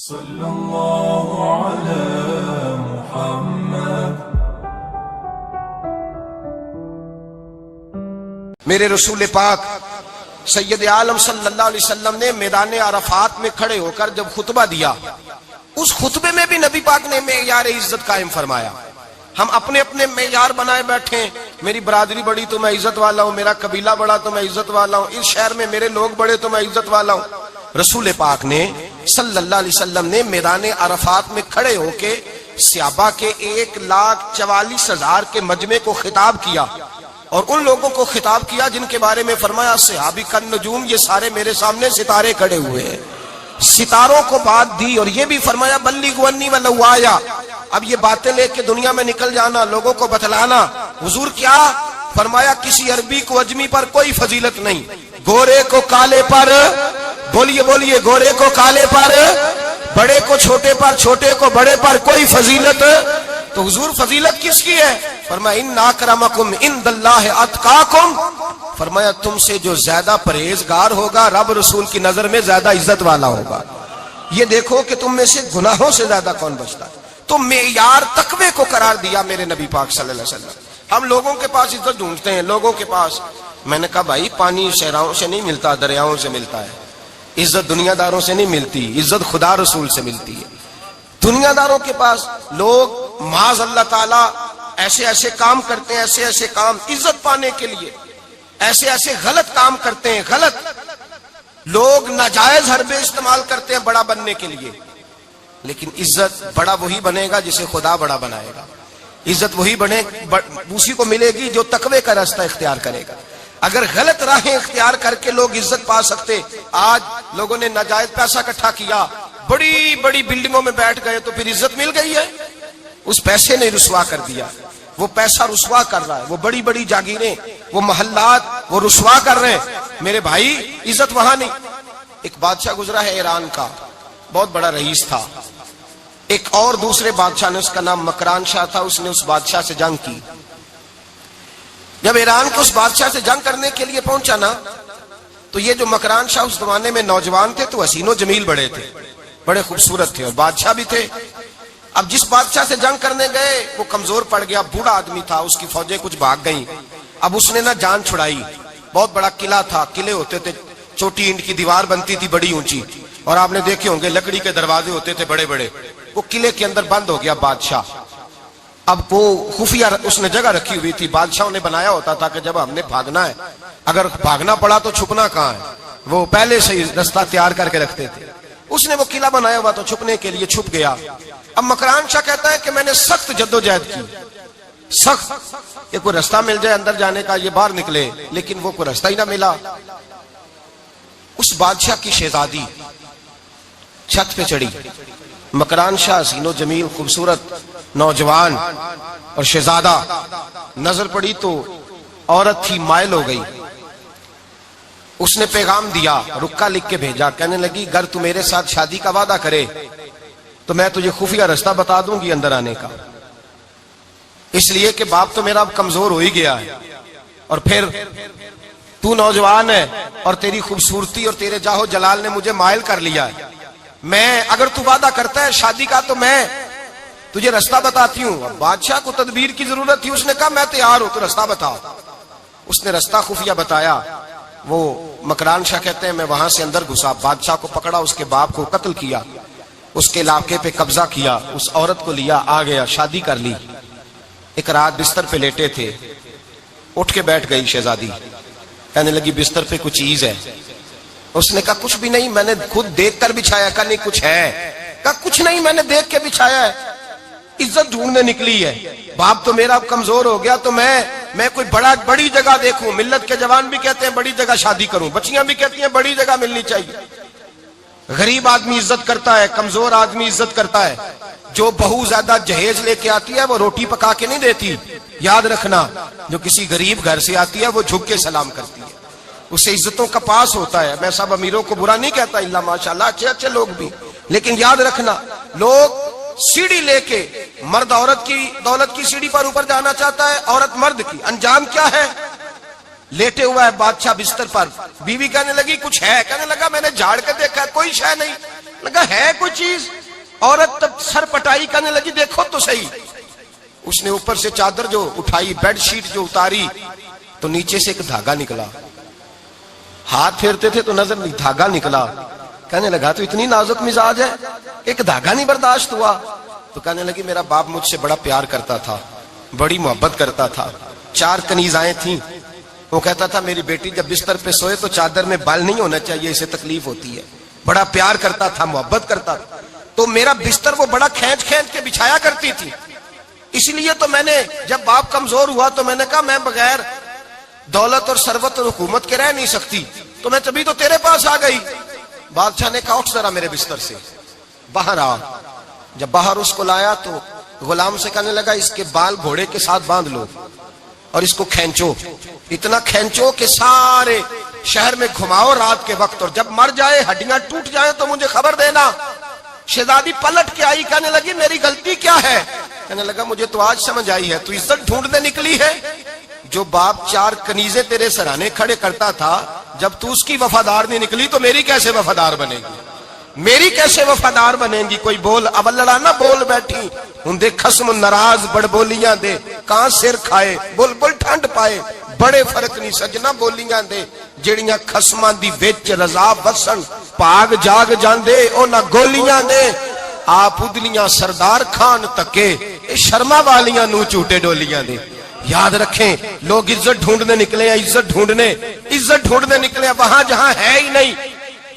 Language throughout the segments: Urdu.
صلی اللہ علی محمد۔ میرے رسول پاک سید عالم صلی اللہ علیہ وسلم نے میدان عرفات میں کھڑے ہو کر جب خطبہ دیا، اس خطبے میں بھی نبی پاک نے معیار عزت قائم فرمایا۔ ہم اپنے اپنے معیار بنائے بیٹھے، میری برادری بڑی تو میں عزت والا ہوں، میرا قبیلہ بڑا تو میں عزت والا ہوں، اس شہر میں میرے لوگ بڑے تو میں عزت والا ہوں۔ رسول پاک نے صلی اللہ علیہ وسلم نے میدان عرفات میں کھڑے ہو کے صحابہ کے 1,44,000 کے مجمع کو خطاب کیا، اور ان لوگوں کو خطاب کیا جن کے بارے میں فرمایا صحابی کن نجوم، یہ سارے میرے سامنے ستارے کھڑے ہوئے ہیں۔ ستاروں کو بات دی اور یہ بھی فرمایا بلغوا انی ولو آیا، اب یہ باتیں لے کے دنیا میں نکل جانا، لوگوں کو بتلانا۔ حضور کیا فرمایا؟ کسی عربی کو اجمی پر کوئی فضیلت نہیں، گورے کو کالے پر، بولیے بولیے، گورے کو کالے پر، بڑے کو چھوٹے پر، چھوٹے کو بڑے پر کوئی فضیلت۔ تو حضور فضیلت کس کی ہے؟ فرمایا ان اکرمکم عند اللہ اتقاکم، فرمایا تم سے جو زیادہ پرہیزگار ہوگا رب رسول کی نظر میں زیادہ عزت والا ہوگا۔ یہ دیکھو کہ تم میں سے گناہوں سے زیادہ کون بچتا ہے۔ تو معیار تقوی کو قرار دیا میرے نبی پاک صلی اللہ علیہ وسلم۔ ہم لوگوں کے پاس عزت ڈھونڈتے ہیں، لوگوں کے پاس، میں نے کہا بھائی پانی صحراؤں سے نہیں ملتا، دریاؤں سے ملتا ہے۔ عزت دنیا داروں سے نہیں ملتی، عزت خدا رسول سے ملتی ہے۔ دنیا داروں کے پاس لوگ معاذ اللہ تعالی ایسے ایسے کام کرتے ہیں، ایسے ایسے کام عزت پانے کے لیے، ایسے ایسے غلط کام کرتے ہیں، غلط لوگ ناجائز حربے استعمال کرتے ہیں بڑا بننے کے لیے۔ لیکن عزت بڑا وہی بنے گا جسے خدا بڑا بنائے گا، عزت وہی بنے اسی کو ملے گی جو تقوی کا راستہ اختیار کرے گا۔ اگر غلط راہیں اختیار کر کے لوگ عزت پا سکتے، آج لوگوں نے ناجائز پیسہ اکٹھا کیا، بڑی بڑی بلڈنگوں میں بیٹھ گئے تو پھر عزت مل گئی ہے؟ اس پیسے نے رسوا کر دیا، وہ پیسہ رسوا کر رہا ہے، وہ بڑی بڑی جاگیریں، وہ محلات وہ رسوا کر رہے ہیں۔ میرے بھائی عزت وہاں نہیں۔ ایک بادشاہ گزرا ہے ایران کا، بہت بڑا رئیس تھا۔ ایک اور دوسرے بادشاہ نے، اس کا نام مکران شاہ تھا، اس نے اس بادشاہ سے جنگ کی۔ جب ایران کے اس بادشاہ سے جنگ کرنے کے لیے پہنچا نا، تو یہ جو مکران شاہ اس زمانے میں نوجوان تھے تو حسین و جمیل بڑے تھے، بڑے خوبصورت تھے اور بادشاہ بھی تھے۔ اب جس بادشاہ سے جنگ کرنے گئے وہ کمزور پڑ گیا، بوڑھا آدمی تھا، اس کی فوجیں کچھ بھاگ گئیں۔ اب اس نے نا جان چھڑائی، بہت بڑا قلعہ تھا، قلعے ہوتے تھے، چھوٹی اینٹ کی دیوار بنتی تھی بڑی اونچی، اور آپ نے دیکھے ہوں گے لکڑی کے دروازے ہوتے تھے بڑے بڑے۔ وہ قلعے کے اندر بند ہو گیا بادشاہ۔ اب وہ خفیہ اس نے جگہ رکھی ہوئی تھی، بادشاہوں نے بنایا ہوتا تھا کہ جب ہم نے بھاگنا ہے، اگر بھاگنا پڑا تو چھپنا کہاں ہے، وہ پہلے سے ہی رستہ تیار کر کے رکھتے تھے۔ اس نے وہ قلعہ بنایا ہوا تو چھپنے کے لیے چھپ گیا۔ اب مکران شاہ کہتا ہے کہ میں نے سخت جدوجہد کی، سخت، کہ کوئی رستہ مل جائے اندر جانے کا، یہ باہر نکلے، لیکن وہ کوئی رستہ ہی نہ ملا۔ اس بادشاہ کی شہزادی چھت پہ چڑھی، مکران شاہ حسین و جمیل خوبصورت نوجوان اور شہزادہ، نظر پڑی تو عورت تھی، مائل ہو گئی۔ اس نے پیغام دیا، رکا لکھ کے بھیجا، کہنے لگی اگر تو میرے ساتھ شادی کا وعدہ کرے تو میں تجھے خفیہ رستہ بتا دوں گی اندر آنے کا، اس لیے کہ باپ تو میرا اب کمزور ہو ہی گیا ہے، اور پھر تو نوجوان ہے اور تیری خوبصورتی اور تیرے جاہو جلال نے مجھے مائل کر لیا ہے۔ میں اگر تو وعدہ کرتا ہے شادی کا تو میں تجھے رستہ بتاتی ہوں۔ اب بادشاہ کو تدبیر کی ضرورت تھی، اس نے کہا میں تیار ہوں، تو رستہ بتاؤ۔ اس نے رستہ خفیہ بتایا۔ وہ مکران شاہ کہتے ہیں میں وہاں سے اندر گھسا، بادشاہ کو پکڑا، اس کے باپ کو قتل کیا، اس کے علاقے پہ قبضہ کیا، اس عورت کو لیا، آ گیا، شادی کر لی۔ ایک رات بستر پہ لیٹے تھے، اٹھ کے بیٹھ گئی شہزادی، کہنے لگی بستر پہ کچھ چیز ہے۔ اس نے کہا کچھ بھی نہیں، میں نے خود دیکھ کر بچھایا۔ کہا نہیں کچھ ہے۔ کہا کچھ نہیں، میں نے دیکھ کے بچھایا ہے، عزت ڈھونڈنے نکلی ہے، باپ تو میرا کمزور ہو گیا، تو میں کوئی بڑی جگہ دیکھوں۔ ملت کے جوان بھی کہتے ہیں بڑی جگہ شادی کروں، بچیاں بھی کہتی ہیں بڑی جگہ ملنی چاہیے۔ غریب آدمی عزت کرتا ہے، کمزور آدمی عزت کرتا ہے۔ جو بہو زیادہ جہیز لے کے آتی ہے وہ روٹی پکا کے نہیں دیتی، یاد رکھنا، جو کسی غریب گھر سے آتی ہے وہ جھک کے سلام کرتی ہے، اسے عزتوں کا پاس ہوتا ہے۔ میں سب امیروں کو برا نہیں کہتا، اللہ ماشاءاللہ اچھے اچھے لوگ بھی، لیکن یاد رکھنا لوگ سیڑھی لے کے، مرد عورت کی دولت کی سیڑھی پر اوپر جانا چاہتا ہے، عورت مرد کی، انجام کیا ہے؟ لیٹے ہوا ہے بادشاہ بستر پر، بیوی کہنے لگی کچھ ہے، کہنے لگا میں نے جھاڑ کے دیکھا کوئی شے نہیں۔ لگا ہے کوئی چیز. عورت تب سر پٹائی کرنے لگی, دیکھو تو صحیح. اس نے اوپر سے چادر جو اٹھائی, بیڈ شیٹ جو اتاری, تو نیچے سے ایک دھاگا نکلا. ہاتھ پھیرتے تھے تو نظر نہیں, دھاگا نکلا. کہنے لگا تو اتنی نازک مزاج ہے, ایک دھاگا نہیں برداشت ہوا. تو کہنے لگی میرا باپ مجھ سے بڑا پیار کرتا تھا, بڑی محبت کرتا تھا. 4 کنیزائیں تھیں. وہ کہتا تھا میری بیٹی جب بستر پہ سوئے تو چادر میں بال نہیں ہونا چاہیے, اسے تکلیف ہوتی ہے. بڑا پیار کرتا تھا, محبت کرتا تھا. تو میرا بستر وہ بڑا کھینچ کھینچ کے بچھایا کرتی تھی. اس لیے تو میں نے جب باپ کمزور ہوا تو میں نے کہا میں بغیر دولت اور ثروت اور حکومت کے رہ نہیں سکتی, تو میں تبھی تو تیرے پاس آ گئی. بادشاہ نے کہا اٹھ ذرا میرے بستر سے, باہر آ. جب باہر اس کو لایا تو غلام سے کہنے لگا اس کے بال گھوڑے کے ساتھ باندھ لو اور اس کو کھینچو, اتنا کھینچو کہ سارے شہر میں گھماؤ رات کے وقت, اور جب مر جائے ہڈیاں ٹوٹ جائیں تو مجھے خبر دینا. شہزادی پلٹ کے آئی, کہنے لگی میری غلطی کیا ہے؟ کہنے لگا مجھے تو آج سمجھ آئی ہے, تو عزت ڈھونڈنے نکلی ہے. جو باپ 4 کنیزیں تیرے سرانے کھڑے کرتا تھا, جب تو اس کی وفادار نہیں نکلی تو میری کیسے وفادار بنے گی؟ میری کیسے وفادار بنے گی؟ کوئی بول اب لڑا نہ بول بیٹھی ہوں دے خصم ناراض بڑ بولیاں دے, کہاں سر کھائے بل بل ٹھنڈ پائے. بڑے فرق نہیں سجنا بولیاں دے, جڑیاں خصماں دی وچ رضا وسن پاگ جاگ جاندے او نہ گولیاں دے. آپ ادلیاں سردار خان تکے اے شرما والیاں نو چوٹے ڈولیاں دے. یاد رکھیں لوگ عزت ڈھونڈنے نکلے ہیں, عزت ڈھونڈنے نکلے ہیں وہاں جہاں ہے ہی نہیں.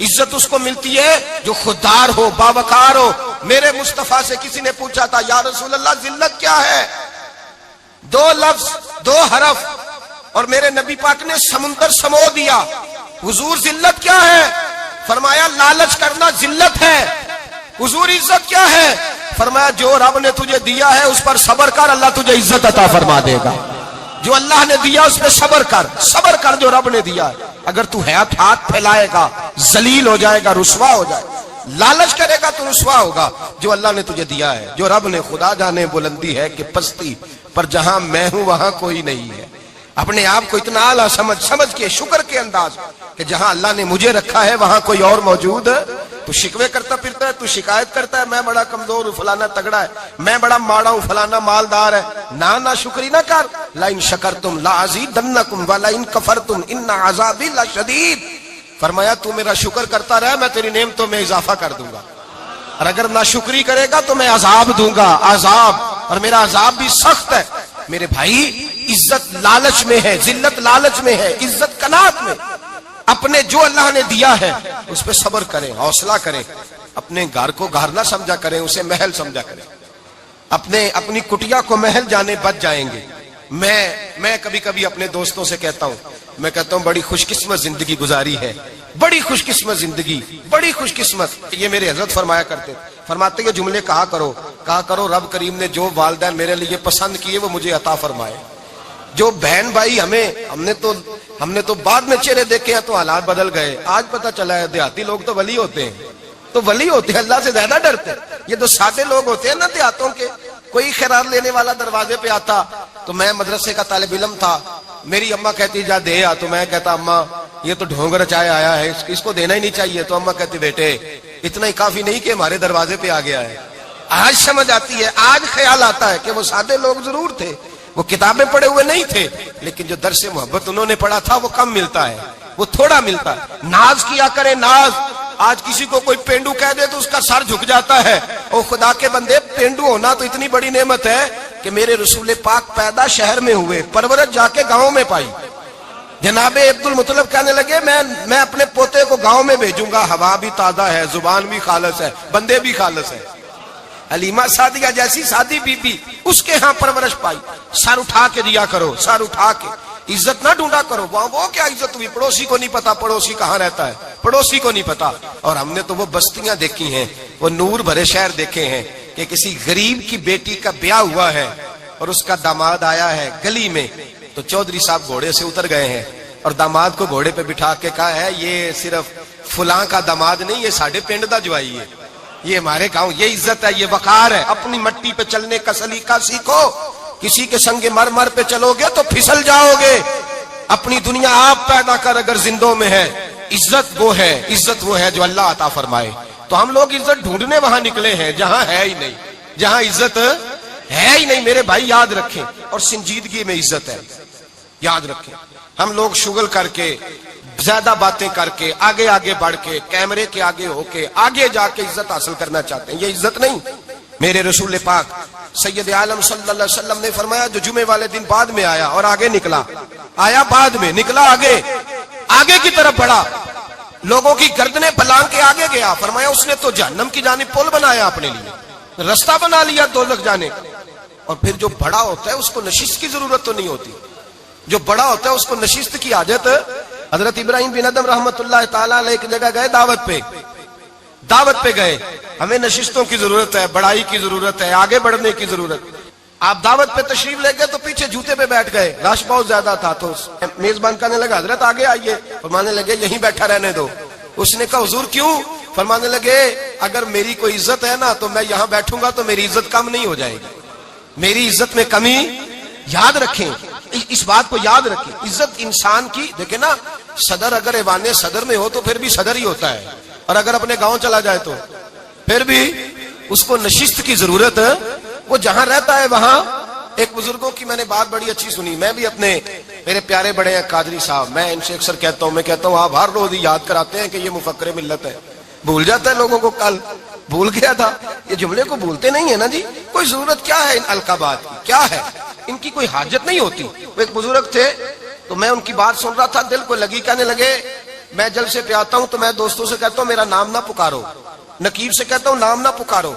عزت اس کو ملتی ہے جو خوددار ہو, باوقار ہو. میرے مصطفیٰ سے کسی نے پوچھا تھا یا رسول اللہ ذلت کیا ہے؟ 2 لفظ 2 حرف اور میرے نبی پاک نے سمندر سمو دیا. حضور ذلت کیا ہے؟ فرمایا لالچ کرنا ذلت ہے. حضور عزت کیا ہے؟ فرمایا جو رب نے تجھے دیا ہے اس پر صبر کر, اللہ تجھے عزت عطا فرما دے گا. جو اللہ نے دیا اس پہ صبر کر جو رب نے دیا ہے. اگر تو ہاتھ پھیلائے گا ذلیل ہو جائے گا, رسوا ہو جائے گا. لالچ کرے گا تو رسوا ہوگا. جو اللہ نے تجھے دیا ہے, جو رب نے, خدا جانے بلندی ہے کہ پستی, پر جہاں میں ہوں وہاں کوئی نہیں ہے. اپنے آپ کو اتنا اعلیٰ سمجھ کے شکر کے انداز کہ جہاں اللہ نے مجھے رکھا ہے وہاں کوئی اور موجود. تو شکوے کرتا پھرتا ہے, تو شکایت کرتا ہے میں بڑا کمزور ہوں, فلانا تگڑا ہے, میں بڑا ماڑا ہوں, فلانا مالدار ہے. نہ شکری نہ کر. لئن شکرتم لازیدنکم ولئن کفرتم ان عذابی لشدید. فرمایا تو میرا شکر کرتا رہے, میں تیری نعمتوں میں اضافہ کر دوں گا, اور اگر ناشکری کرے گا تو میں عذاب دوں گا, عذاب, اور میرا عذاب بھی سخت ہے. میرے بھائی عزت لالچ میں ہے, ذلت لالچ میں ہے, عزت قناعت میں. اپنے جو اللہ نے دیا ہے اس پہ صبر کریں, حوصلہ کریں. اپنے گھر کو گھر نہ سمجھا کریں, اسے محل سمجھا کریں. اپنی کٹیا کو محل جانے بچ جائیں گے. میں کبھی کبھی اپنے دوستوں سے کہتا ہوں بڑی خوش قسمت زندگی گزاری ہے, بڑی خوش قسمت زندگی, بڑی خوش قسمت. یہ میرے حضرت فرمایا کرتے, فرماتے یہ جملے کہا کرو رب کریم نے جو والدین میرے لیے پسند کیے وہ مجھے عطا فرمائے. جو بہن بھائی ہم نے تو بعد میں چہرے دیکھے ہیں تو حالات بدل گئے. آج پتہ چلا ہے دیہاتی لوگ تو ولی ہوتے ہیں, اللہ سے زیادہ ڈرتے ہیں. یہ تو سادے لوگ ہوتے ہیں نا دیہاتوں کے. کوئی خیرات لینے والا دروازے پہ آتا تو میں مدرسے کا طالب علم تھا, میری اماں کہتی جا دے آ, تو میں کہتا اماں یہ تو ڈھونگ رچائے آیا ہے, اس کو دینا ہی نہیں چاہیے. تو اماں کہتی بیٹے اتنا ہی کافی نہیں کہ ہمارے دروازے پہ آ گیا ہے. آج سمجھ آتی ہے, آج خیال آتا ہے کہ وہ سادے لوگ ضرور تھے, وہ کتابیں پڑھے ہوئے نہیں تھے, لیکن جو درس محبت انہوں نے پڑھا تھا وہ کم ملتا ہے, وہ تھوڑا ملتا ہے. ناز کیا کرے, ناز. آج کسی کو کوئی پینڈو کہہ دے تو اس کا سر جھک جاتا ہے. او خدا کے بندے, پینڈو ہونا تو اتنی بڑی نعمت ہے کہ میرے رسول پاک پیدا شہر میں ہوئے, پرورش جا کے گاؤں میں پائی. جناب عبد المطلب کہنے لگے میں اپنے پوتے کو گاؤں میں بھیجوں گا, ہوا بھی تازہ ہے, زبان بھی خالص ہے, بندے بھی خالص ہے. حلیمہ سعدیہ جیسی سادی بی بی, اس کے ہاں پرورش پائی. سر اٹھا کے دیا کرو, سر اٹھا کے. عزت نہ ڈھونڈا کرو, وہ کیا عزت ہوئی, پڑوسی کو نہیں پتا پڑوسی کہاں رہتا ہے, پڑوسی کو نہیں پتا. اور ہم نے تو وہ بستیاں دیکھی ہیں, وہ نور بھرے شہر دیکھے ہیں کہ کسی غریب کی بیٹی کا بیاہ ہوا ہے اور اس کا داماد آیا ہے گلی میں, تو چودھری صاحب گھوڑے سے اتر گئے ہیں اور داماد کو گھوڑے پہ بٹھا کے کہا ہے یہ صرف فلاں کا داماد نہیں, یہ ساڑھے پنڈ دا جوائی ہے, یہ ہمارے گاؤں, یہ عزت ہے, یہ وقار ہے. اپنی مٹی پہ چلنے کا سلیقہ سیکھو. کسی کے سنگ مرمر پہ چلو گے تو پھسل جاؤ گے. اپنی دنیا آپ پیدا کر اگر زندوں میں ہے. عزت وہ ہے جو اللہ عطا فرمائے. تو ہم لوگ عزت ڈھونڈنے وہاں نکلے ہیں جہاں ہے ہی نہیں، جہاں عزت ہے ہی نہیں. میرے بھائی یاد رکھیں، اور سنجیدگی میں عزت ہے، یاد رکھیں. ہم لوگ شغل کر کے، زیادہ باتیں کر کے، آگے آگے بڑھ کے، کیمرے کے آگے ہو کے، آگے جا کے عزت حاصل کرنا چاہتے ہیں. یہ عزت نہیں. میرے رسول پاک سید عالم صلی اللہ علیہ وسلم نے فرمایا جو جمعے والے دن بعد میں آیا اور آگے نکلا، آیا بعد میں، نکلا آگے، آگے کی طرف بڑھا، لوگوں کی گردنیں بلانگ کے آگے گیا. فرمایا اس نے تو جہنم کی جانب پل بنایا، اپنے لیے رستہ بنا لیا دوزخ جانے کا. اور پھر جو بڑا ہوتا ہے اس کو نشست کی ضرورت تو نہیں ہوتی. جو بڑا ہوتا ہے اس کو نشست کی حاجت. حضرت ابراہیم بن ادم رحمت اللہ تعالی علیہ ایک جگہ گئے، دعوت پہ گئے. ہمیں نشستوں کی ضرورت ہے، بڑائی کی ضرورت ہے، آگے بڑھنے کی ضرورت. آپ دعوت پہ تشریف لے گئے تو پیچھے جوتے پہ بیٹھ گئے، رش بہت زیادہ تھا. تو میزبان کہنے لگا حضرت آگے آئیے. فرمانے لگے یہیں بیٹھا رہنے دو. اس نے کہا حضور کیوں؟ فرمانے لگے اگر میری کوئی عزت ہے نا تو میں یہاں بیٹھوں گا تو میری عزت کم نہیں ہو جائے گی، میری عزت میں کمی. یاد رکھیں اس بات کو، یاد رکھیں. عزت انسان کی، دیکھیں نا، صدر اگر ایوان صدر میں ہو تو پھر بھی صدر ہی ہوتا ہے، اور اگر اپنے گاؤں چلا جائے تو پھر بھی اس کو نشست کی ضرورت ہے. وہ جہاں رہتا ہے وہاں. ایک بزرگوں کی میں نے بات بڑی اچھی سنی. میں بھی اپنے، میرے پیارے بڑے ہیں قادری صاحب، میں ان سے اکثر کہتا ہوں، میں کہتا ہوں آپ ہر روز ہی یاد کراتے ہیں کہ یہ مفکر ملت ہے. بھول جاتا ہے لوگوں کو. کل بھول گیا تھا. یہ جملے کو بھولتے نہیں ہے نا جی. کوئی ضرورت کیا ہے ان القابات کی، کیا ہے ان کی، کوئی حاجت نہیں ہوتی. وہ ایک بزرگ تھے تو میں ان کی بات سن رہا تھا، دل کو لگی. کہنے لگے میں جلسے پہ آتا ہوں تو میں دوستوں سے کہتا ہوں میرا نام نہ پکارو، نقیب سے کہتا ہوں نام نہ پکارو،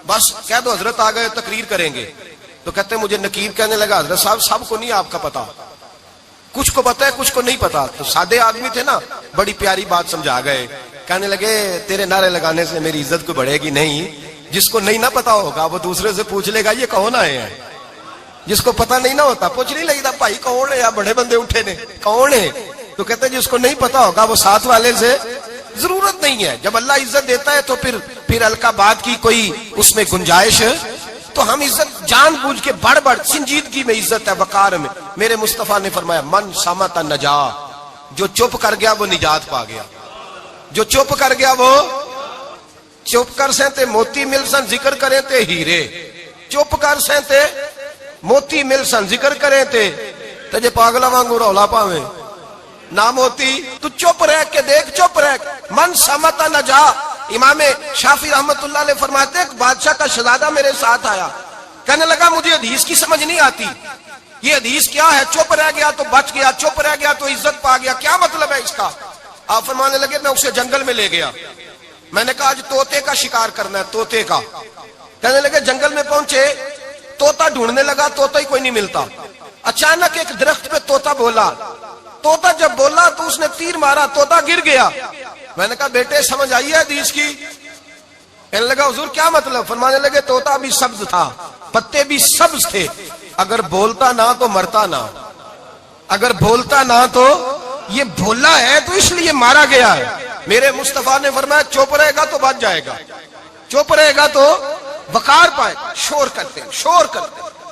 بس کہہ دو حضرت آ گئے تقریر کریں گے. تو کہتے ہیں مجھے نقیب کہنے لگا حضرت صاحب سب کو نہیں آپ کا پتا، کچھ کو پتا ہے کچھ کو نہیں پتا. تو سادے آدمی تھے نا، بڑی پیاری بات سمجھا گئے. کہنے لگے تیرے نعرے لگانے سے میری عزت کو بڑھے گی نہیں. جس کو نہیں نہ پتا ہوگا وہ دوسرے سے پوچھ لے گا یہ کون آئے ہیں. جس کو پتا نہیں نہ ہوتا پوچھ نہیں لگتا بھائی کون ہے، یا بڑے بندے اٹھے نے کون ہے. تو کہتے ہیں جس کو نہیں پتا ہوگا وہ ساتھ والے سے ضرورت نہیں ہے. جب اللہ عزت دیتا ہے تو پھر القابات کی کوئی اس میں گنجائش. تو ہم عزت جان بوجھ کے بڑھ سنجیدگی میں عزت ہے، وقار میں. میرے مصطفیٰ نے فرمایا من صمت نجا، جو چپ کر گیا وہ نجات پا گیا. جو چپ کر گیا وہ چپ کر سہتے موتی مل سن ذکر کریں تے ہیرے. چپ کر سہتے موتی مل سن ذکر کریں تے جے پاگلا وانگو رولا پاویں نہ موتی. تو چپ رہ کے دیکھ، چپ رہ. من صمت نجا. امام شافعی رحمت اللہ علیہ فرماتے ایک بادشاہ کا شہزادہ میرے ساتھ آیا، کہنے لگا مجھے حدیث کی سمجھ نہیں آتی، یہ حدیث کیا ہے؟ چپ رہ گیا تو بچ گیا، چپ رہ گیا تو عزت پا گیا، کیا مطلب ہے اس کا؟ آپ فرمانے لگے میں اسے جنگل میں لے گیا، میں نے کہا آج طوطے کا شکار کرنا ہے، طوطے کا. کہنے لگے جنگل میں پہنچے، طوطا ڈھونڈنے لگا، طوطا ہی کوئی نہیں ملتا. اچانک ایک درخت پہ طوطا بولا. طوطا جب بولا تو اس نے تیر مارا، طوطا گر گیا. میں نے کہا بیٹے سمجھ آئی ہے حدیث کی؟ کہنے لگا حضور کیا مطلب؟ فرمانے لگے طوطا بھی سبز تھا، پتے بھی سبز تھے، اگر بولتا نہ تو مرتا نہ، اگر بولتا نہ تو یہ بولا ہے تو اس لیے مارا گیا ہے. میرے مصطفیٰ نے فرمایا چپ رہے گا تو بچ جائے گا، چپ رہے گا تو وقار پائے. شور کرتے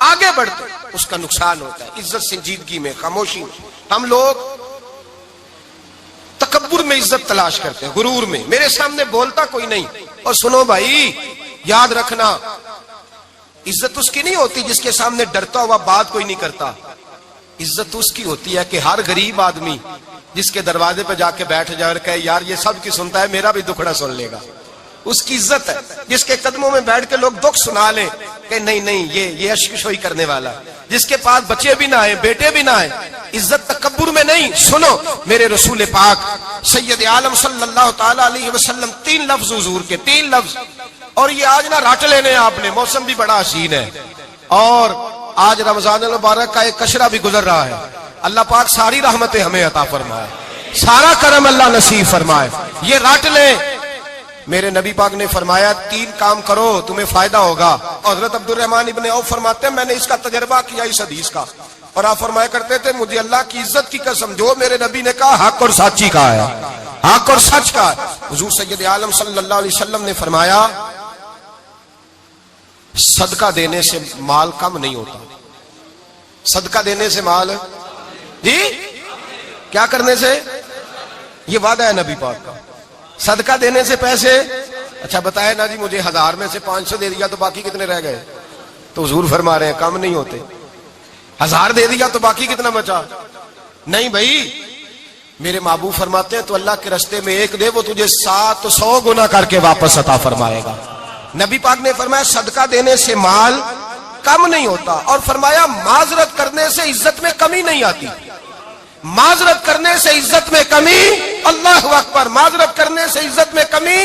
آگے بڑھتے اس کا نقصان ہوتا ہے. عزت سنجیدگی میں، خاموشی میں. ہم لوگ تکبر میں عزت تلاش کرتے ہیں، غرور میں. میرے سامنے بولتا کوئی نہیں. اور سنو بھائی یاد رکھنا، عزت اس کی نہیں ہوتی جس کے سامنے ڈرتا ہوا بات کوئی نہیں کرتا. عزت اس کی ہوتی ہے کہ ہر غریب آدمی جس کے دروازے پہ جا کے بیٹھ جائے اور کہے یار یہ سب کی سنتا ہے میرا بھی دکھڑا سن لے گا، اس کی عزت ہے. جس کے قدموں میں بیٹھ کے لوگ دکھ سنا لیں کہ نہیں یہ اشکشوئی کرنے والا. جس کے پاس بچے بھی نہ آئے، بیٹے بھی نہ آئے. عزت تکبر میں نہیں. سنو میرے رسول پاک سید عالم صلی اللہ تعالی علیہ وسلم 3 لفظ حضور کے، 3 لفظ. اور یہ آج نہ رٹ لینے آپ نے، موسم بھی بڑا حسین ہے اور آج رمضان المبارک کا ایک کشرہ بھی گزر رہا ہے. اللہ پاک ساری رحمتیں ہمیں عطا فرمائے، سارا کرم اللہ نصیب فرمائے. یہ رٹ لیں. میرے نبی پاک نے فرمایا 3 کام کرو تمہیں فائدہ ہوگا. حضرت عبد الرحمن ابن عوف فرماتے ہیں میں نے اس کا تجربہ کیا اس حدیث کا، اور آپ فرمایا کرتے تھے مجھے اللہ کی عزت کی قسم جو میرے نبی نے کہا حق اور سچی کہا ہے، حق اور سچ کا. حضور سید عالم صلی اللہ علیہ وسلم نے فرمایا صدقہ دینے سے مال کم نہیں ہوتا. صدقہ دینے سے مال، جی کیا کرنے سے؟ یہ وعدہ ہے نبی پاک کا. صدقہ دینے سے پیسے اچھا بتائے نا جی مجھے 1000 میں سے 500 دے دیا تو باقی کتنے رہ گئے؟ تو حضور فرما رہے ہیں کم نہیں ہوتے. 1000 دے دیا تو باقی کتنا بچا؟ نہیں بھائی، میرے محبوب فرماتے ہیں تو اللہ کے رستے میں ایک دے وہ تجھے 700 گنا کر کے واپس عطا فرمائے گا. نبی پاک نے فرمایا صدقہ دینے سے مال کم نہیں ہوتا، اور فرمایا معذرت کرنے سے عزت میں کمی نہیں آتی. معذرت کرنے سے عزت میں کمی، اللہ اکبر، معذرت کرنے سے عزت میں کمی.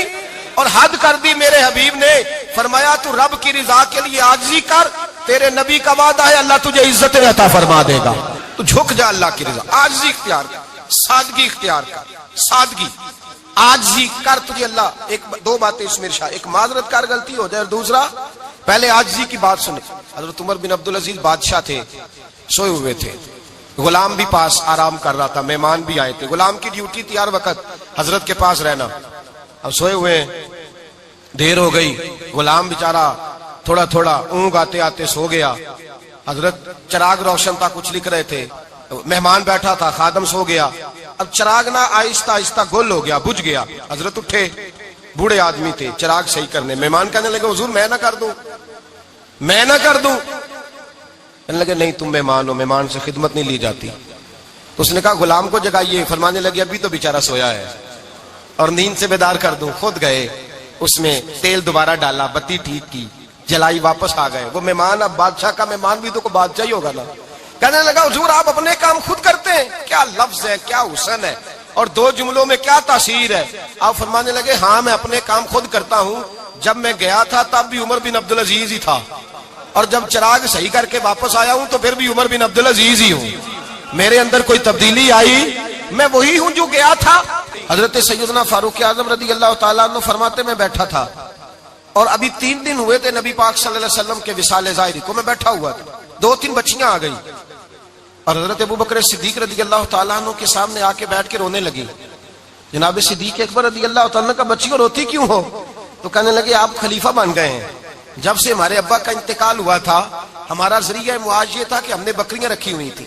اور حد کر دی میرے حبیب نے، فرمایا تو رب کی رضا کے لیے عاجزی کر، تیرے نبی کا وعدہ ہے اللہ تجھے عزت عطا فرما دے گا. تو جھک جا اللہ کی رضا، عاجزی اختیار کر، سادگی اختیار کر، سادگی عاجزی کر، تجھے اللہ. ایک دو باتیں اس میں ارشاد، ایک معذرت کر غلطی ہو جائے، اور دوسرا پہلے عاجزی کی بات سنے. حضرت عمر بن عبدالعزیز بادشاہ تھے، سوئے ہوئے تھے، غلام بھی پاس آرام کر رہا تھا، مہمان بھی آئے تھے. غلام کی ڈیوٹی تھی ہر وقت حضرت کے پاس رہنا. اب سوئے ہوئے، دیر ہو گئی، غلام بیچارہ تھوڑا تھوڑا اونگ آتے آتے سو گیا. حضرت چراغ روشن تھا، کچھ لکھ رہے تھے، مہمان بیٹھا تھا، خادم سو گیا. اب چراغ نہ آہستہ آہستہ گل ہو گیا، بجھ گیا. حضرت اٹھے، بوڑھے آدمی تھے، چراغ صحیح کرنے. مہمان کہنے لگے حضور میں نہ کر دوں، میں نہ کر دوں. کہنے لگے نہیں تم مہمان ہو، مہمان سے خدمت نہیں لی جاتی. تو اس نے کہا غلام کو جگائیے. فرمانے لگے ابھی تو بیچارہ سویا ہے اور نیند سے بیدار کر دوں. خود گئے، اس میں تیل دوبارہ ڈالا، بتی ٹھیک کی، جلائی، واپس آ گئے. وہ مہمان اب بادشاہ کا مہمان بھی تو کو بادشاہ ہی ہوگا نا. کہنے لگا حضور آپ اپنے کام خود کرتے ہیں؟ کیا لفظ ہے، کیا حسن ہے، اور دو جملوں میں کیا تاثیر ہے. آپ فرمانے لگے ہاں میں اپنے کام خود کرتا ہوں. جب میں گیا تھا تب بھی عمر بن عبدالعزیز ہی تھا، اور جب چراغ صحیح کر کے واپس آیا ہوں تو پھر بھی عمر بن عبدالعزیز ہی ہوں. میرے اندر کوئی تبدیلی آئی؟ میں وہی ہوں جو گیا تھا. حضرت سیدنا فاروق اعظم رضی اللہ تعالیٰ عنہ فرماتے میں بیٹھا تھا، اور ابھی 3 دن ہوئے تھے نبی پاک صلی اللہ علیہ وسلم کے وصال ظاہری کو. میں بیٹھا ہوا تھا، 2-3 بچیاں آ گئی، اور حضرت ابوبکر صدیق رضی اللہ تعالیٰ عنہ کے سامنے آ کے بیٹھ کے رونے لگی. جناب صدیق اکبر رضی اللہ تعالیٰ عنہ کا بچیوں روتی کیوں ہو؟ تو کہنے لگے آپ خلیفہ بن گئے ہیں. جب سے ہمارے ابا کا انتقال ہوا تھا ہمارا ذریعہ معاش یہ تھا کہ ہم نے بکریاں رکھی ہوئی تھی.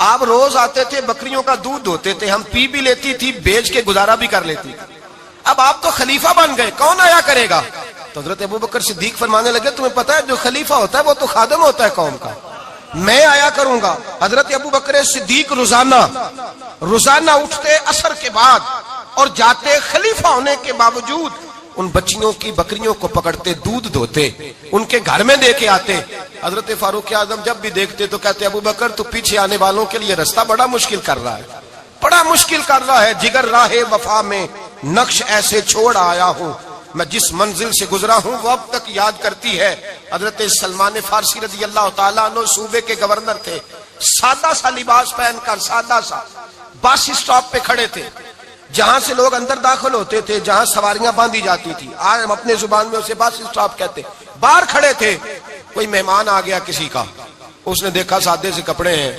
آپ روز آتے تھے، بکریوں کا دودھ دھوتے تھے، ہم پی بھی لیتی تھی، بیچ کے گزارا بھی کر لیتی. اب آپ تو خلیفہ بن گئے، کون آیا کرے گا؟ تو حضرت ابوبکر صدیق فرمانے لگے تمہیں پتہ ہے جو خلیفہ ہوتا ہے وہ تو خادم ہوتا ہے قوم کا، میں آیا کروں گا. حضرت ابوبکر صدیق روزانہ اٹھتے عصر کے بعد اور جاتے، خلیفہ ہونے کے باوجود ان بچیوں کی بکریوں کو پکڑتے، دودھ دھوتے، ان کے گھر میں دے کے آتے. حضرت فاروق اعظم جب بھی دیکھتے تو کہتے ابوبکر تو پیچھے آنے والوں کے لیے رستہ بڑا مشکل کر رہا ہے، بڑا مشکل کر رہا ہے. جگر راہ وفا میں نقش ایسے چھوڑ آیا ہوں، میں جس منزل سے گزرا ہوں وہ اب تک یاد کرتی ہے. حضرت سلمان فارسی رضی اللہ تعالیٰ عنہ صوبے کے گورنر تھے، سادہ سا لباس پہن کر، سادہ سا، بس اسٹاپ پہ کھڑے تھے، جہاں سے لوگ اندر داخل ہوتے تھے، جہاں سواریاں باندھی جاتی تھی، آج ہم اپنے زبان میں اسے بس اسٹاپ کہتے. باہر کھڑے تھے، کوئی مہمان آ گیا کسی کا، اس نے دیکھا سادے سے کپڑے ہیں،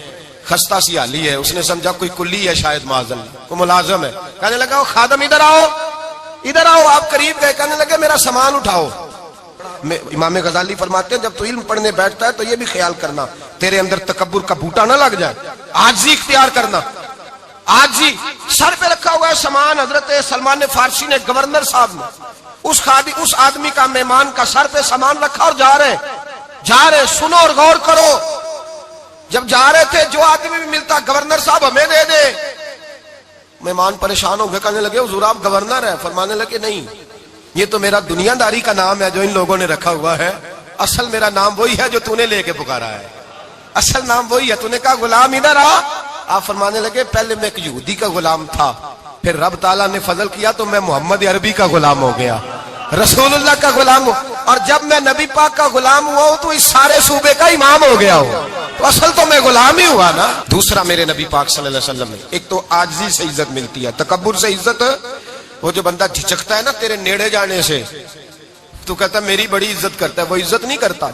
خستہ سی حالی ہے، اس نے سمجھا کوئی کلی ہے شاید، معاذ اللہ کوئی ملازم ہے. کہنے لگا خادم ادھر آؤ، ادھر آؤ. آپ قریب گئے، کہنے لگے میرا سامان اٹھاؤ. امام غزالی فرماتے ہیں جب تو علم پڑھنے بیٹھتا ہے تو یہ بھی خیال کرنا تیرے اندر تکبر کا بوٹا نہ لگ جائے، عاجزی اختیار کرنا. عاجزی، سر پہ رکھا ہوا ہے سامان. حضرت سلمان فارسی نے، گورنر صاحب نے، اس آدمی کا، مہمان کا سر پہ سامان رکھا اور جا رہے. سنو اور غور کرو. جب جا رہے تھے جو آدمی بھی ملتا گورنر صاحب ہمیں دے دے. مہمان پریشان ہو گئے، کہنے لگے حضور آپ گورنر ہیں؟ فرمانے لگے نہیں، یہ تو میرا دنیا داری کا نام ہے جو ان لوگوں نے رکھا ہوا ہے، اصل میرا نام وہی ہے جو تو نے لے کے پکارا ہے، اصل نام وہی ہے. تو نے کہا غلام ادھر آ. آپ فرمانے لگے پہلے میں ایک یہودی کا غلام تھا، پھر رب تعالیٰ نے فضل کیا تو میں محمد عربی کا غلام ہو گیا، رسول اللہ کا غلام ہوں، اور جب میں نبی پاک کا غلام ہوا ہوں تو اس سارے صوبے کا امام ہو گیا ہوں، تو اصل تو میں غلام ہی ہوا نا. دوسرا میرے نبی پاک صلی اللہ علیہ وسلم نے، ایک تو عاجزی سے عزت ملتی ہے، تکبر سے عزت، وہ جو بندہ جھچکتا ہے نا تیرے نیڑے جانے سے، تو کہتا ہے میری بڑی عزت کرتا ہے، وہ عزت نہیں کرتا.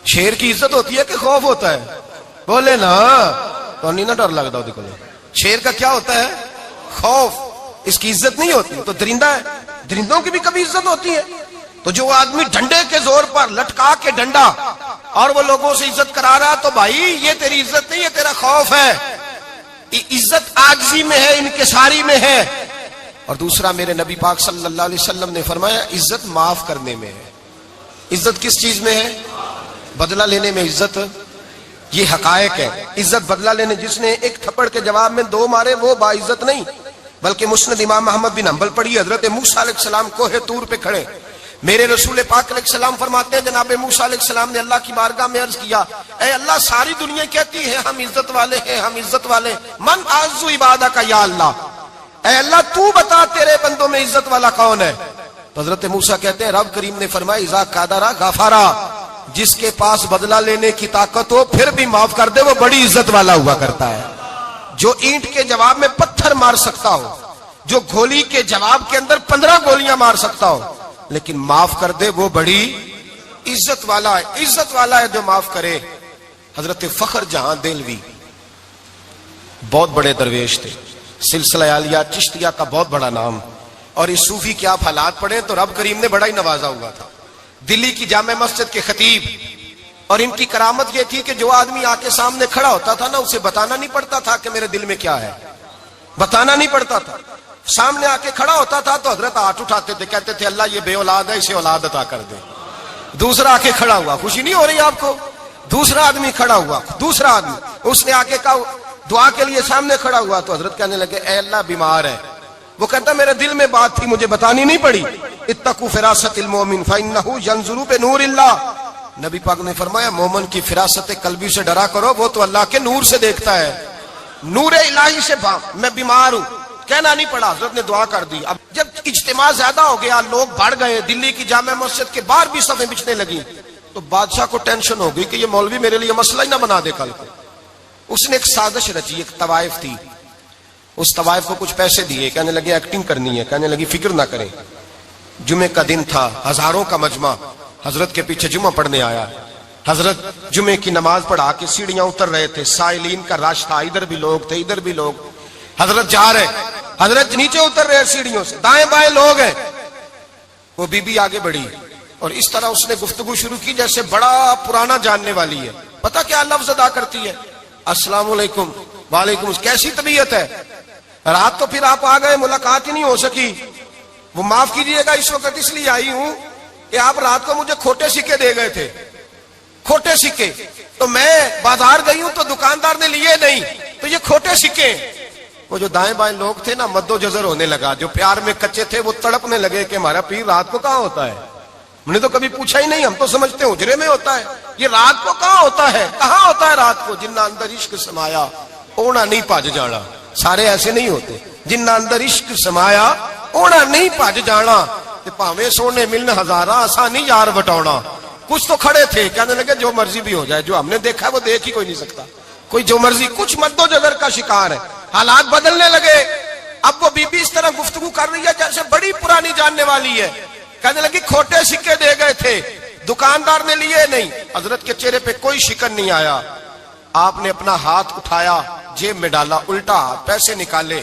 شیر کی عزت ہوتی ہے کہ خوف ہوتا ہے؟ بولے نا تو نہیں نہ ڈر لگتا. دیکھو شیر کا کیا ہوتا ہے؟ خوف. اس کی عزت نہیں ہوتی. تو درندہ ہے، درندوں کی بھی کبھی عزت ہوتی ہے. تو جو آدمی ڈنڈے کے زور پر لٹکا کے ڈنڈا اور وہ لوگوں سے عزت کرا رہا، تو بھائی یہ تیری عزت نہیں، یہ تیرا خوف ہے. عزت عاجزی میں ہے، انکساری میں ہے. اور دوسرا میرے نبی پاک صلی اللہ علیہ وسلم نے فرمایا عزت معاف کرنے میں ہے. عزت کس چیز میں ہے؟ بدلہ لینے میں عزت. یہ حقائق ہے. عزت بدلہ لینے، جس نے ایک تھپڑ کے جواب میں 2 مارے وہ باعزت نہیں. بلکہ مسند امام محمد بن حنبل پڑھی، حضرت موسیٰ علیہ السلام کوہ طور پہ کھڑے، میرے رسول پاک علیہ السلام فرماتے ہیں جناب موسیٰ علیہ السلام نے اللہ کی بارگاہ میں عرض کیا، اے اللہ ساری دنیا کہتی ہے ہم عزت والے ہیں، ہم عزت والے، من اعز عبادہ کا یا اللہ، اے اللہ تو بتا تیرے بندوں میں عزت والا کون ہے؟ تو حضرت موسیٰ کہتے ہیں رب کریم نے فرمایا اذا قادرا غفارا، جس کے پاس بدلہ لینے کی طاقت ہو پھر بھی معاف کر دے وہ بڑی عزت والا ہوا کرتا ہے. جو اینٹ کے جواب میں پتھر مار سکتا ہو، جو گولی کے جواب کے اندر 15 گولیاں مار سکتا ہو لیکن معاف کر دے وہ بڑی عزت والا ہے. عزت والا ہے جو معاف کرے. حضرت فخر جہاں دہلوی بہت بڑے درویش تھے، سلسلہ عالیہ چشتیہ کا بہت بڑا نام، اور اس صوفی کے آپ حالات پڑھیں تو رب کریم نے بڑا ہی نوازا ہوا تھا. دلی کی جامع مسجد کے خطیب، اور ان کی کرامت یہ تھی کہ جو آدمی آ کے سامنے کھڑا ہوتا تھا نا اسے بتانا نہیں پڑتا تھا کہ میرے دل میں کیا ہے، بتانا نہیں پڑتا تھا. سامنے آ کے کھڑا ہوتا تھا تو حضرت ہاتھ اٹھاتے تھے، کہتے تھے اللہ یہ بے اولاد ہے اسے اولاد عطا کر دے. دوسرا آ کے کھڑا ہوا، خوشی نہیں ہو رہی آپ کو؟ دوسرا آدمی کھڑا ہوا، دوسرا آدمی اس نے آ کے کہا دعا کے لیے سامنے کھڑا ہوا تو حضرت کہنے لگے اے اللہ بیمار ہے. وہ کہتا میرے دل میں بات تھی مجھے بتانی نہیں پڑی. اتقوا فراست المؤمن فانه ينظر بنور اللہ. نبی پاک نے فرمایا مومن کی فراست قلبی سے ڈرا کرو، وہ تو اللہ کے نور سے دیکھتا ہے، نور الہی سے. میں بیمار ہوں کہنا نہیں پڑا، حضرت نے دعا کر دی. اب جب اجتماع زیادہ ہو گیا، لوگ بڑھ گئے، دلی کی جامع مسجد کے باہر بھی صفیں بچھنے لگی، تو بادشاہ کو ٹینشن ہو گئی کہ یہ مولوی میرے لیے مسئلہ ہی نہ بنا دے کل کو. اس نے ایک سازش رچی، ایک طوائف تھی، اس طوائف کو کچھ پیسے دیے، کہنے لگے ایکٹنگ کرنی ہے، کہنے لگی فکر نہ کریں. جمعے کا دن تھا، ہزاروں کا مجمع حضرت کے پیچھے جمعہ پڑھنے آیا. حضرت جمعے کی نماز پڑھا کے سیڑھیاں اتر رہے تھے، سائلین کا رش تھا، ادھر بھی لوگ تھے ادھر بھی لوگ. حضرت جا رہے، حضرت نیچے اتر رہے سیڑھیوں سے، دائیں بائیں لوگ ہیں. وہ بی بی آگے بڑھی اور اس طرح اس نے گفتگو شروع کی جیسے بڑا پرانا جاننے والی ہے. پتہ کیا لفظ ادا کرتی ہے؟ السلام علیکم. وعلیکم. کیسی طبیعت ہے؟ رات تو پھر آپ آ گئے، ملاقات ہی نہیں ہو سکی. وہ معاف کیجئے گا اس وقت اس لیے آئی ہوں کہ آپ رات کو مجھے کھوٹے سکے دے گئے تھے، کھوٹے سکے، تو میں بازار گئی ہوں تو دکاندار نے لیے نہیں، تو یہ کھوٹے سکے. وہ جو دائیں بائیں لوگ تھے نا مد و جزر ہونے لگا، جو پیار میں کچے تھے وہ تڑپنے لگے کہ ہمارا پیر رات کو کہاں ہوتا ہے. ہم نے تو کبھی پوچھا ہی نہیں، ہم تو سمجھتے ہیں حجرے میں ہوتا ہے، یہ رات کو کہاں ہوتا ہے، کہاں ہوتا ہے رات کو. جنہ اندر عشق سمایا اونا نہیں پاج جانا. سارے ایسے نہیں ہوتے. جنہ اندر عشق سمایا اونا نہیں پاج جانا. پاویں سونے ملن ہزارہ آسانی یار بٹونا. کچھ تو کھڑے تھے کہنے لگے جو مرضی بھی ہو جائے، جو ہم نے دیکھا ہے وہ دیکھ ہی کوئی نہیں سکتا، کوئی جو مرضی. کچھ مد و جزر کا شکار ہے. حالات بدلنے لگے. اب وہ بی بی اس طرح گفتگو کر رہی ہے جیسے بڑی پرانی جاننے والی ہے. کہنے لگی کھوٹے سکے دے گئے تھے، دکاندار نے لیے نہیں. حضرت کے چہرے پہ کوئی شکن نہیں آیا. آپ نے اپنا ہاتھ اٹھایا، جیب میں ڈالا، الٹا پیسے نکالے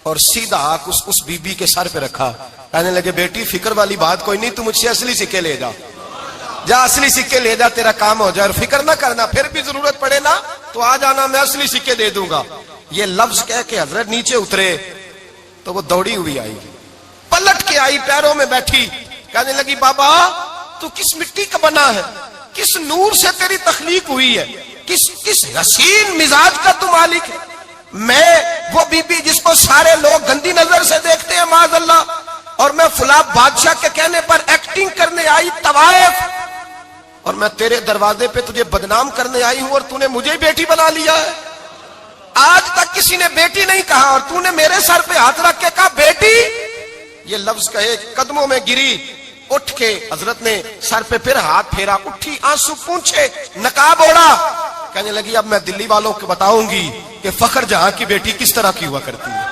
اور سیدھا ہاتھ اس بی بی کے سر پہ رکھا. کہنے لگے بیٹی فکر والی بات کوئی نہیں، تم مجھ سے اصلی سکے لے جا، جا اصلی سکے لے جا، تیرا کام ہو جائے. اور فکر نہ کرنا، پھر بھی ضرورت پڑے نا تو آ جانا، میں اصلی سکے دے دوں گا. یہ لفظ کہہ کے حضرت نیچے اترے تو وہ دوڑی ہوئی آئی، پلٹ کے آئی، پیروں میں بیٹھی. کہنے لگی بابا تو کس مٹی کا بنا ہے، کس نور سے تیری تخلیق ہوئی ہے، کس حسین مزاج کا تو مالک ہے. میں وہ بی بی جس کو سارے لوگ گندی نظر سے دیکھتے ہیں معاذ اللہ، اور میں فلاں بادشاہ کے کہنے پر ایکٹنگ کرنے آئی طوائف، اور میں تیرے دروازے پہ تجھے بدنام کرنے آئی ہوں اور تو نے مجھے بیٹی بنا لیا ہے. آج تک کسی نے بیٹی نہیں کہا اور تو نے میرے سر پہ ہاتھ رکھ کے کہا بیٹی. یہ لفظ کہے قدموں میں گری، اٹھ کے حضرت نے سر پہ پھر ہاتھ پھیرا، اٹھی آنسو پونچھے، نقاب اوڑا. کہنے لگی اب میں دلی والوں کو بتاؤں گی کہ فخر جہاں کی بیٹی کس طرح کی ہوا کرتی ہے،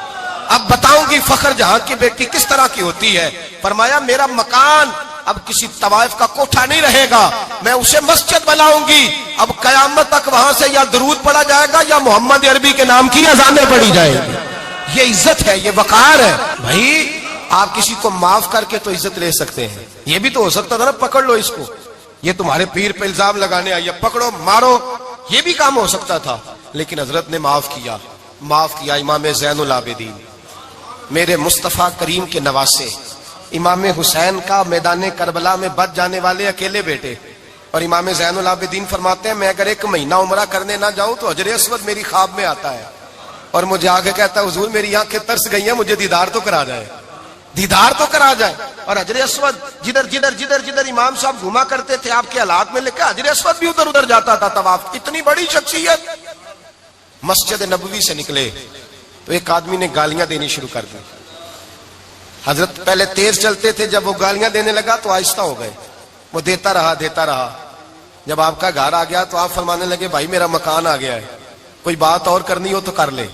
اب بتاؤں گی فخر جہاں کی بیٹی کس طرح کی ہوتی ہے. فرمایا میرا مکان اب کسی طوائف کا کوٹھا نہیں رہے گا، میں اسے مسجد بناؤں گی. اب قیامت تک وہاں سے یا درود پڑھا جائے گا یا محمد عربی کے نام کی اذانیں پڑھی جائیں گی. یہ عزت ہے، یہ وقار ہے. بھائی آپ کسی کو معاف کر کے تو عزت لے سکتے ہیں. یہ بھی تو ہو سکتا تھا نا پکڑ لو اس کو، یہ تمہارے پیر پہ الزام لگانے آئی، پکڑو مارو، یہ بھی کام ہو سکتا تھا. لیکن حضرت نے معاف کیا. امام زین العابدین میرے مصطفیٰ کریم کے نواسے امام حسین کا میدان کربلا میں بچ جانے والے اکیلے بیٹے. اور امام زین العابدین فرماتے ہیں میں اگر 1 مہینہ عمرہ کرنے نہ جاؤں تو حجر اسود میری خواب میں آتا ہے اور مجھے آگے کہتا ہے حضور میری آنکھیں ترس گئی ہیں, مجھے دیدار تو کرا جائے, دیدار تو کرا جائے. اور حجر اسود جدھر جدھر جدھر جدھر امام صاحب گھوما کرتے تھے آپ کے حالات میں لکھا حجر اسود بھی ادھر ادھر جاتا تھا طواف. اتنی بڑی شخصیت. مسجد نبوی سے نکلے تو ایک آدمی نے گالیاں دینی شروع کر دی. حضرت پہلے تیز چلتے تھے, جب وہ گالیاں دینے لگا تو آہستہ ہو گئے. وہ دیتا رہا. جب آپ کا گھر آ گیا تو آپ فرمانے لگے بھائی میرا مکان آ گیا ہے, کوئی بات اور کرنی ہو تو کر لے.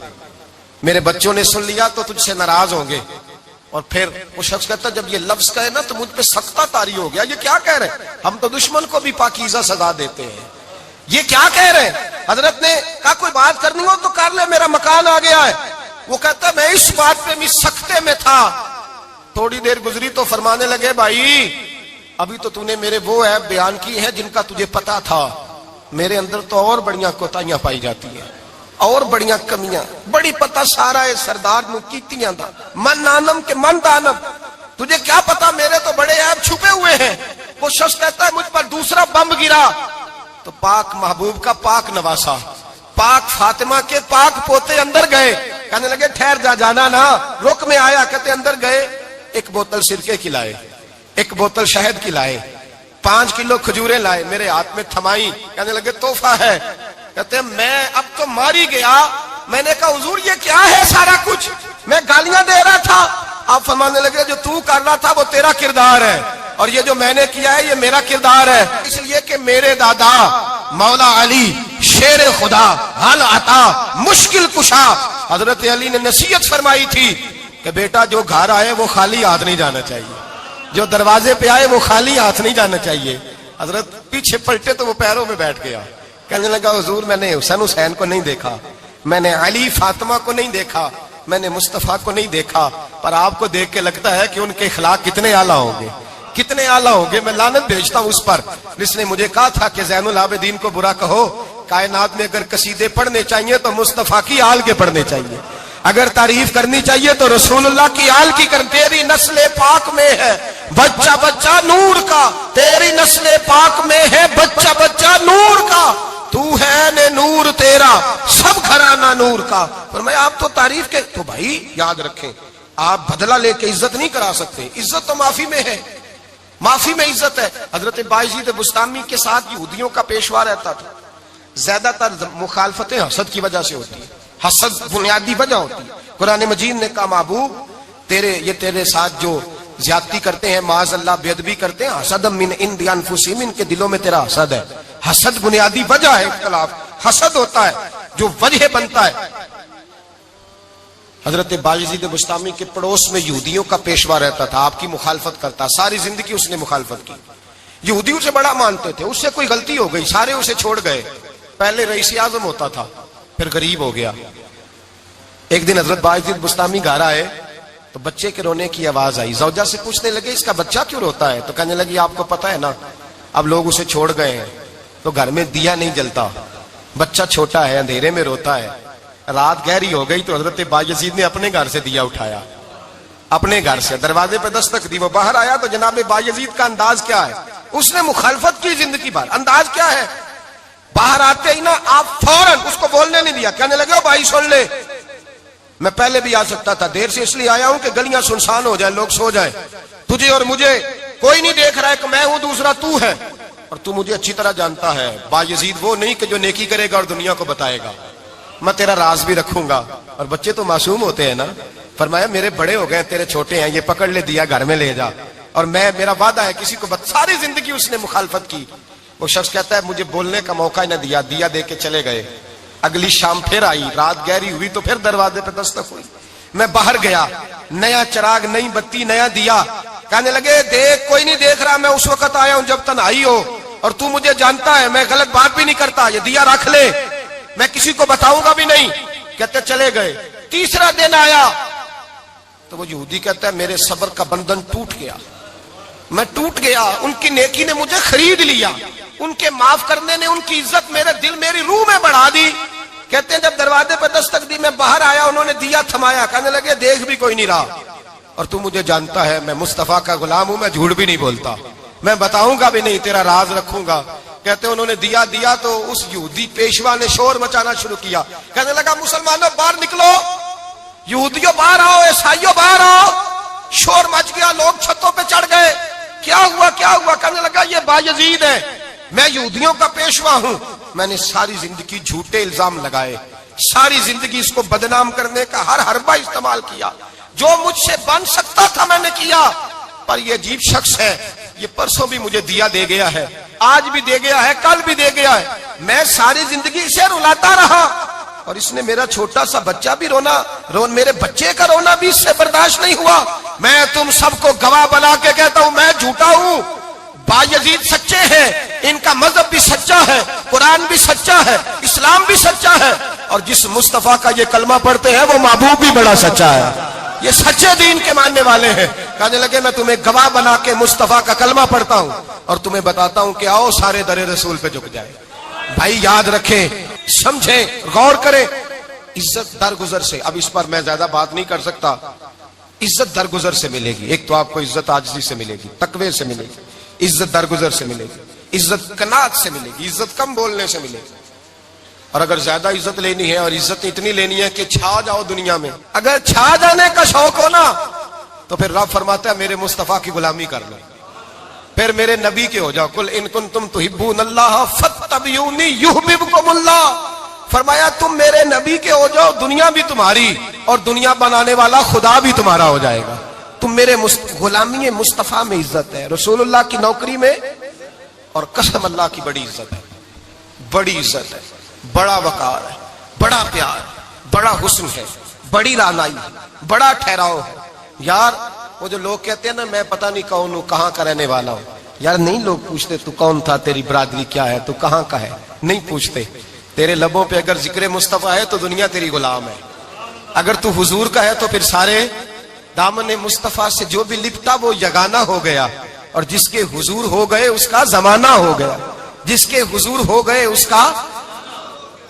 میرے بچوں نے سن لیا تو تجھ سے ناراض ہوں گے. اور پھر وہ شخص کہتا جب یہ لفظ کہے نا تو مجھ پہ سختہ طاری ہو گیا, یہ کیا کہہ رہے ہیں, ہم تو دشمن کو بھی پاکیزہ سزا دیتے ہیں, یہ کیا کہہ رہے ہیں. حضرت نے کہا کوئی بات کرنی ہو تو کر لے, میرا مکان آ گیا ہے. وہ کہتا میں اس بات پہ بھی سختے میں تھا. تھوڑی دیر گزری تو فرمانے لگے بھائی ابھی تو نے میرے وہ عیب بیان کی ہے جن کا تجھے پتا تھا, میرے اندر تو اور بڑیاں کوتاہیاں پائی جاتی ہیں, اور بڑیاں کمیاں, بڑی پتا سارا ہے سردار نو کیتیاں دا من نانم کے من دانم, تجھے کیا پتا میرے تو بڑے عیب چھپے ہوئے ہیں. وہ شخص کہتا ہے مجھ پر دوسرا بم گرا تو پاک محبوب کا پاک نواسا پاک فاطمہ کے پاک پوتے اندر گئے. کہنے لگے ٹھہر جا, جانا نا, رک میں آیا. کہتے اندر گئے, 1 بوتل سرکے کی لائے, 1 بوتل شہد کی لائے, 5 کلو کھجوریں لائے, میرے ہاتھ میں تھمائی. کہنے لگے تحفہ ہے. کہتے میں اب تو ماری گیا. میں نے کہا حضور یہ کیا ہے سارا کچھ, میں گالیاں دے رہا تھا. آپ فرمانے لگے جو تو کر رہا تھا وہ تیرا کردار ہے اور یہ جو میں نے کیا ہے یہ میرا کردار ہے. اس لیے کہ میرے دادا مولا علی شیر خدا حل عطا مشکل کشا, حضرت علی نے نصیحت فرمائی تھی کہ بیٹا جو گھر آئے وہ خالی ہاتھ نہیں جانا چاہیے, جو دروازے پہ آئے وہ خالی ہاتھ نہیں جانا چاہیے. حضرت پیچھے پلٹے تو وہ پیروں میں بیٹھ گیا. کہنے لگا حضور میں نے حسین کو نہیں دیکھا, میں نے علی فاطمہ کو نہیں دیکھا, میں نے مصطفیٰ کو نہیں دیکھا, پر آپ کو دیکھ کے لگتا ہے کہ ان کے اخلاق کتنے اعلیٰ ہوں گے, کتنے اعلیٰ ہوں گے. میں لعنت بھیجتا ہوں اس پر جس نے مجھے کہا تھا کہ زین العابدین کو برا کہو, کائنات میں اگر قصیدے پڑھنے چاہیے تو مصطفیٰ کی آل کے پڑھنے چاہیے, اگر تعریف کرنی چاہیے تو رسول اللہ کی آل کی کر. تیری نسل پاک میں ہے بچہ بچہ نور کا, تیری نسل پاک میں ہے بچہ بچہ نور کا, تو ہے نے نور تیرا سب گھرانہ نور کا. فرمایا آپ تو تعریف کے, تو بھائی یاد رکھیں آپ بدلہ لے کے عزت نہیں کرا سکتے, عزت تو معافی میں ہے, معافی میں عزت ہے. حضرت بایزید بستامی کے ساتھ یہودیوں کا پیشوا رہتا تھا. زیادہ تر مخالفتیں حسد کی وجہ سے ہوتی ہیں, حسد بنیادی وجہ ہوتی ہے. قرآن مجید نے کہا محبوب تیرے ساتھ جو زیادتی کرتے ہیں معاذ اللہ بے ادبی کرتے ہیں, حسد من عند انفسہم, ان کے دلوں میں تیرا حسد ہے. حسد بنیادی وجہ ہے اختلاف, حسد ہوتا ہے جو وجہ بنتا ہے. حضرت بایزید بستامی کے پڑوس میں یہودیوں کا پیشوا رہتا تھا, آپ کی مخالفت کرتا, ساری زندگی اس نے مخالفت کی. یہودیوں سے بڑا مانتے تھے, اس سے کوئی غلطی ہو گئی سارے اسے چھوڑ گئے. پہلے رئیس اعظم ہوتا تھا پھر غریب ہو گیا. ایک دن حضرت بایزید بستامی گھر آئے تو بچے کے رونے کی آواز آئی. زوجہ سے پوچھنے لگے اس کا بچہ کیوں روتا ہے, تو کہنے لگی آپ کو پتا ہے نا اب لوگ اسے چھوڑ گئے ہیں تو گھر میں دیا نہیں جلتا, بچہ چھوٹا ہے اندھیرے میں روتا ہے. رات گہری ہو گئی تو حضرت بایزید نے اپنے گھر سے دیا اٹھایا, اپنے گھر سے دروازے پہ دستک دی. وہ باہر آیا تو جناب بایزید کا انداز کیا ہے, اس نے مخالفت کی زندگی بھر. انداز کیا ہے, باہر آتے ہی نا آپ فوراً اس کو بولنے نہیں دیا. کہنے لگے بھائی سن لے, میں پہلے بھی آ سکتا تھا, دیر سے اس لیے آیا ہوں کہ گلیاں سنسان ہو جائے, لوگ سو جائیں, تجھے اور مجھے کوئی نہیں دیکھ رہا ہے کہ میں ہوں دوسرا تو ہے, اور تو مجھے اچھی طرح جانتا ہے. بایزید وہ نہیں کہ جو نیکی کرے گا اور دنیا کو بتائے گا, میں تیرا راز بھی رکھوں گا. اور بچے تو معصوم ہوتے ہیں نا. فرمایا میرے بڑے ہو گئے تیرے چھوٹے ہیں, یہ پکڑ لے دیا گھر میں لے جا, اور میرا وعدہ ہے کسی کو ساری زندگی اس نے مخالفت کی. وہ شخص کہتا ہے مجھے بولنے کا موقع ہی نہ دیا, دیا دے کے چلے گئے. اگلی شام پھر آئی, رات گہری ہوئی تو پھر دروازے پہ دستک ہوئی. میں باہر گیا, نیا چراغ نئی بتی نیا دیا. کہنے لگے دیکھ کوئی نہیں دیکھ رہا, میں اس وقت آیا ہوں جب تنہائی ہو, اور تو مجھے جانتا ہے میں غلط بات بھی نہیں کرتا, یہ دیا رکھ لے, میں کسی کو بتاؤں گا بھی نہیں. کہتے چلے گئے. تیسرا دن آیا تو وہ یہودی کہتا ہے میرے صبر کا بندھن ٹوٹ گیا, میں ٹوٹ گیا. ان کی نیکی نے مجھے خرید لیا, ان کے معاف کرنے نے ان کی عزت میرے دل میری روح میں بڑھا دی. کہتے ہیں جب دروازے پہ دستک دی میں باہر آیا, انہوں نے دیا تھمایا, کہنے لگے دیکھ بھی کوئی نہیں رہا, اور تو مجھے جانتا ہے میں مصطفیٰ کا غلام ہوں, میں جھوٹ بھی نہیں بولتا, میں بتاؤں گا بھی نہیں, تیرا راز رکھوں گا. کہتے ہیں انہوں نے دیا تو اس یہودی پیشوا نے شور مچانا شروع کیا, کہنے لگا مسلمانوں باہر نکلو, یہودیوں باہر آؤ, عیسائیوں باہر آؤ. شور مچ گیا, لوگ چھتوں پہ چڑھ گئے, کیا ہوا کیا ہوا. کہنے لگا یہ بایزید ہے, میں یہودیوں کا پیشوا ہوں, میں نے ساری زندگی جھوٹے الزام لگائے, ساری زندگی اس کو بدنام کرنے کا ہر حربہ استعمال کیا, جو مجھ سے بن سکتا تھا میں نے کیا. پر یہ عجیب شخص ہے, یہ پرسوں بھی مجھے دیا دے گیا ہے, آج بھی دے گیا ہے, کل بھی دے گیا ہے, میں ساری زندگی اسے رلاتا رہا, اور اس نے میرا چھوٹا سا بچہ بھی میرے بچے کا رونا بھی اس سے برداشت نہیں ہوا. میں تم سب کو گواہ بنا کے کہتا ہوں میں جھوٹا ہوں, بایزید سچے ہیں, ان کا مذہب بھی سچا ہے, قرآن بھی سچا ہے, اسلام بھی سچا ہے, اور جس مصطفیٰ کا یہ کلمہ پڑھتے ہیں وہ محبوب بھی بڑا سچا ہے, یہ سچے دین کے ماننے والے ہیں. کہنے لگے میں تمہیں گواہ بنا کے مصطفیٰ کا کلمہ پڑھتا ہوں اور تمہیں بتاتا ہوں کہ آؤ سارے در رسول پہ جھک جائے. بھائی یاد رکھیں, سمجھیں, غور کریں, عزت درگزر سے, اب اس پر میں زیادہ بات نہیں کر سکتا, عزت درگزر سے ملے گی. ایک تو آپ کو عزت عاجزی سے ملے گی, تقوی سے ملے گی, عزت درگزر سے ملے گی, عزت قناعت سے ملے گی, عزت کم بولنے سے ملے گی. اور اگر زیادہ عزت لینی ہے اور عزت اتنی لینی ہے کہ چھا جاؤ دنیا میں, اگر چھا جانے کا شوق ہو نا تو پھر رب فرماتا ہے میرے مصطفیٰ کی غلامی کر لو, پھر میرے نبی کے ہو جاؤ. قل ان کنتم تحبون اللہ فاتبعونی یحببکم اللہ. فرمایا تم میرے نبی کے ہو جاؤ, دنیا بھی تمہاری اور دنیا بنانے والا خدا بھی تمہارا ہو جائے گا. تم میرے غلامی مصطفیٰ میں عزت ہے, رسول اللہ کی نوکری میں, اور قسم اللہ کی بڑی عزت ہے, بڑی عزت ہے, بڑا وقار ہے, بڑا پیار, بڑا حسن ہے, بڑی رعنائی, بڑا ٹھہراؤ ہے. یار وہ جو لوگ کہتے ہیں نا میں پتہ نہیں کون ہوں, کہاں کا رہنے والا ہوں, یار نہیں لوگ پوچھتے تو کون تھا, تیری برادری کیا ہے, تو کہاں کا ہے, نہیں پوچھتے. تیرے لبوں پہ اگر ذکر مصطفیٰ ہے تو دنیا تیری غلام ہے, اگر تو حضور کا ہے تو پھر سارے دامن مصطفیٰ سے جو بھی لپٹا وہ یگانہ ہو گیا, اور جس کے حضور ہو گئے اس کا زمانہ ہو گیا, جس کے حضور ہو گئے اس کا.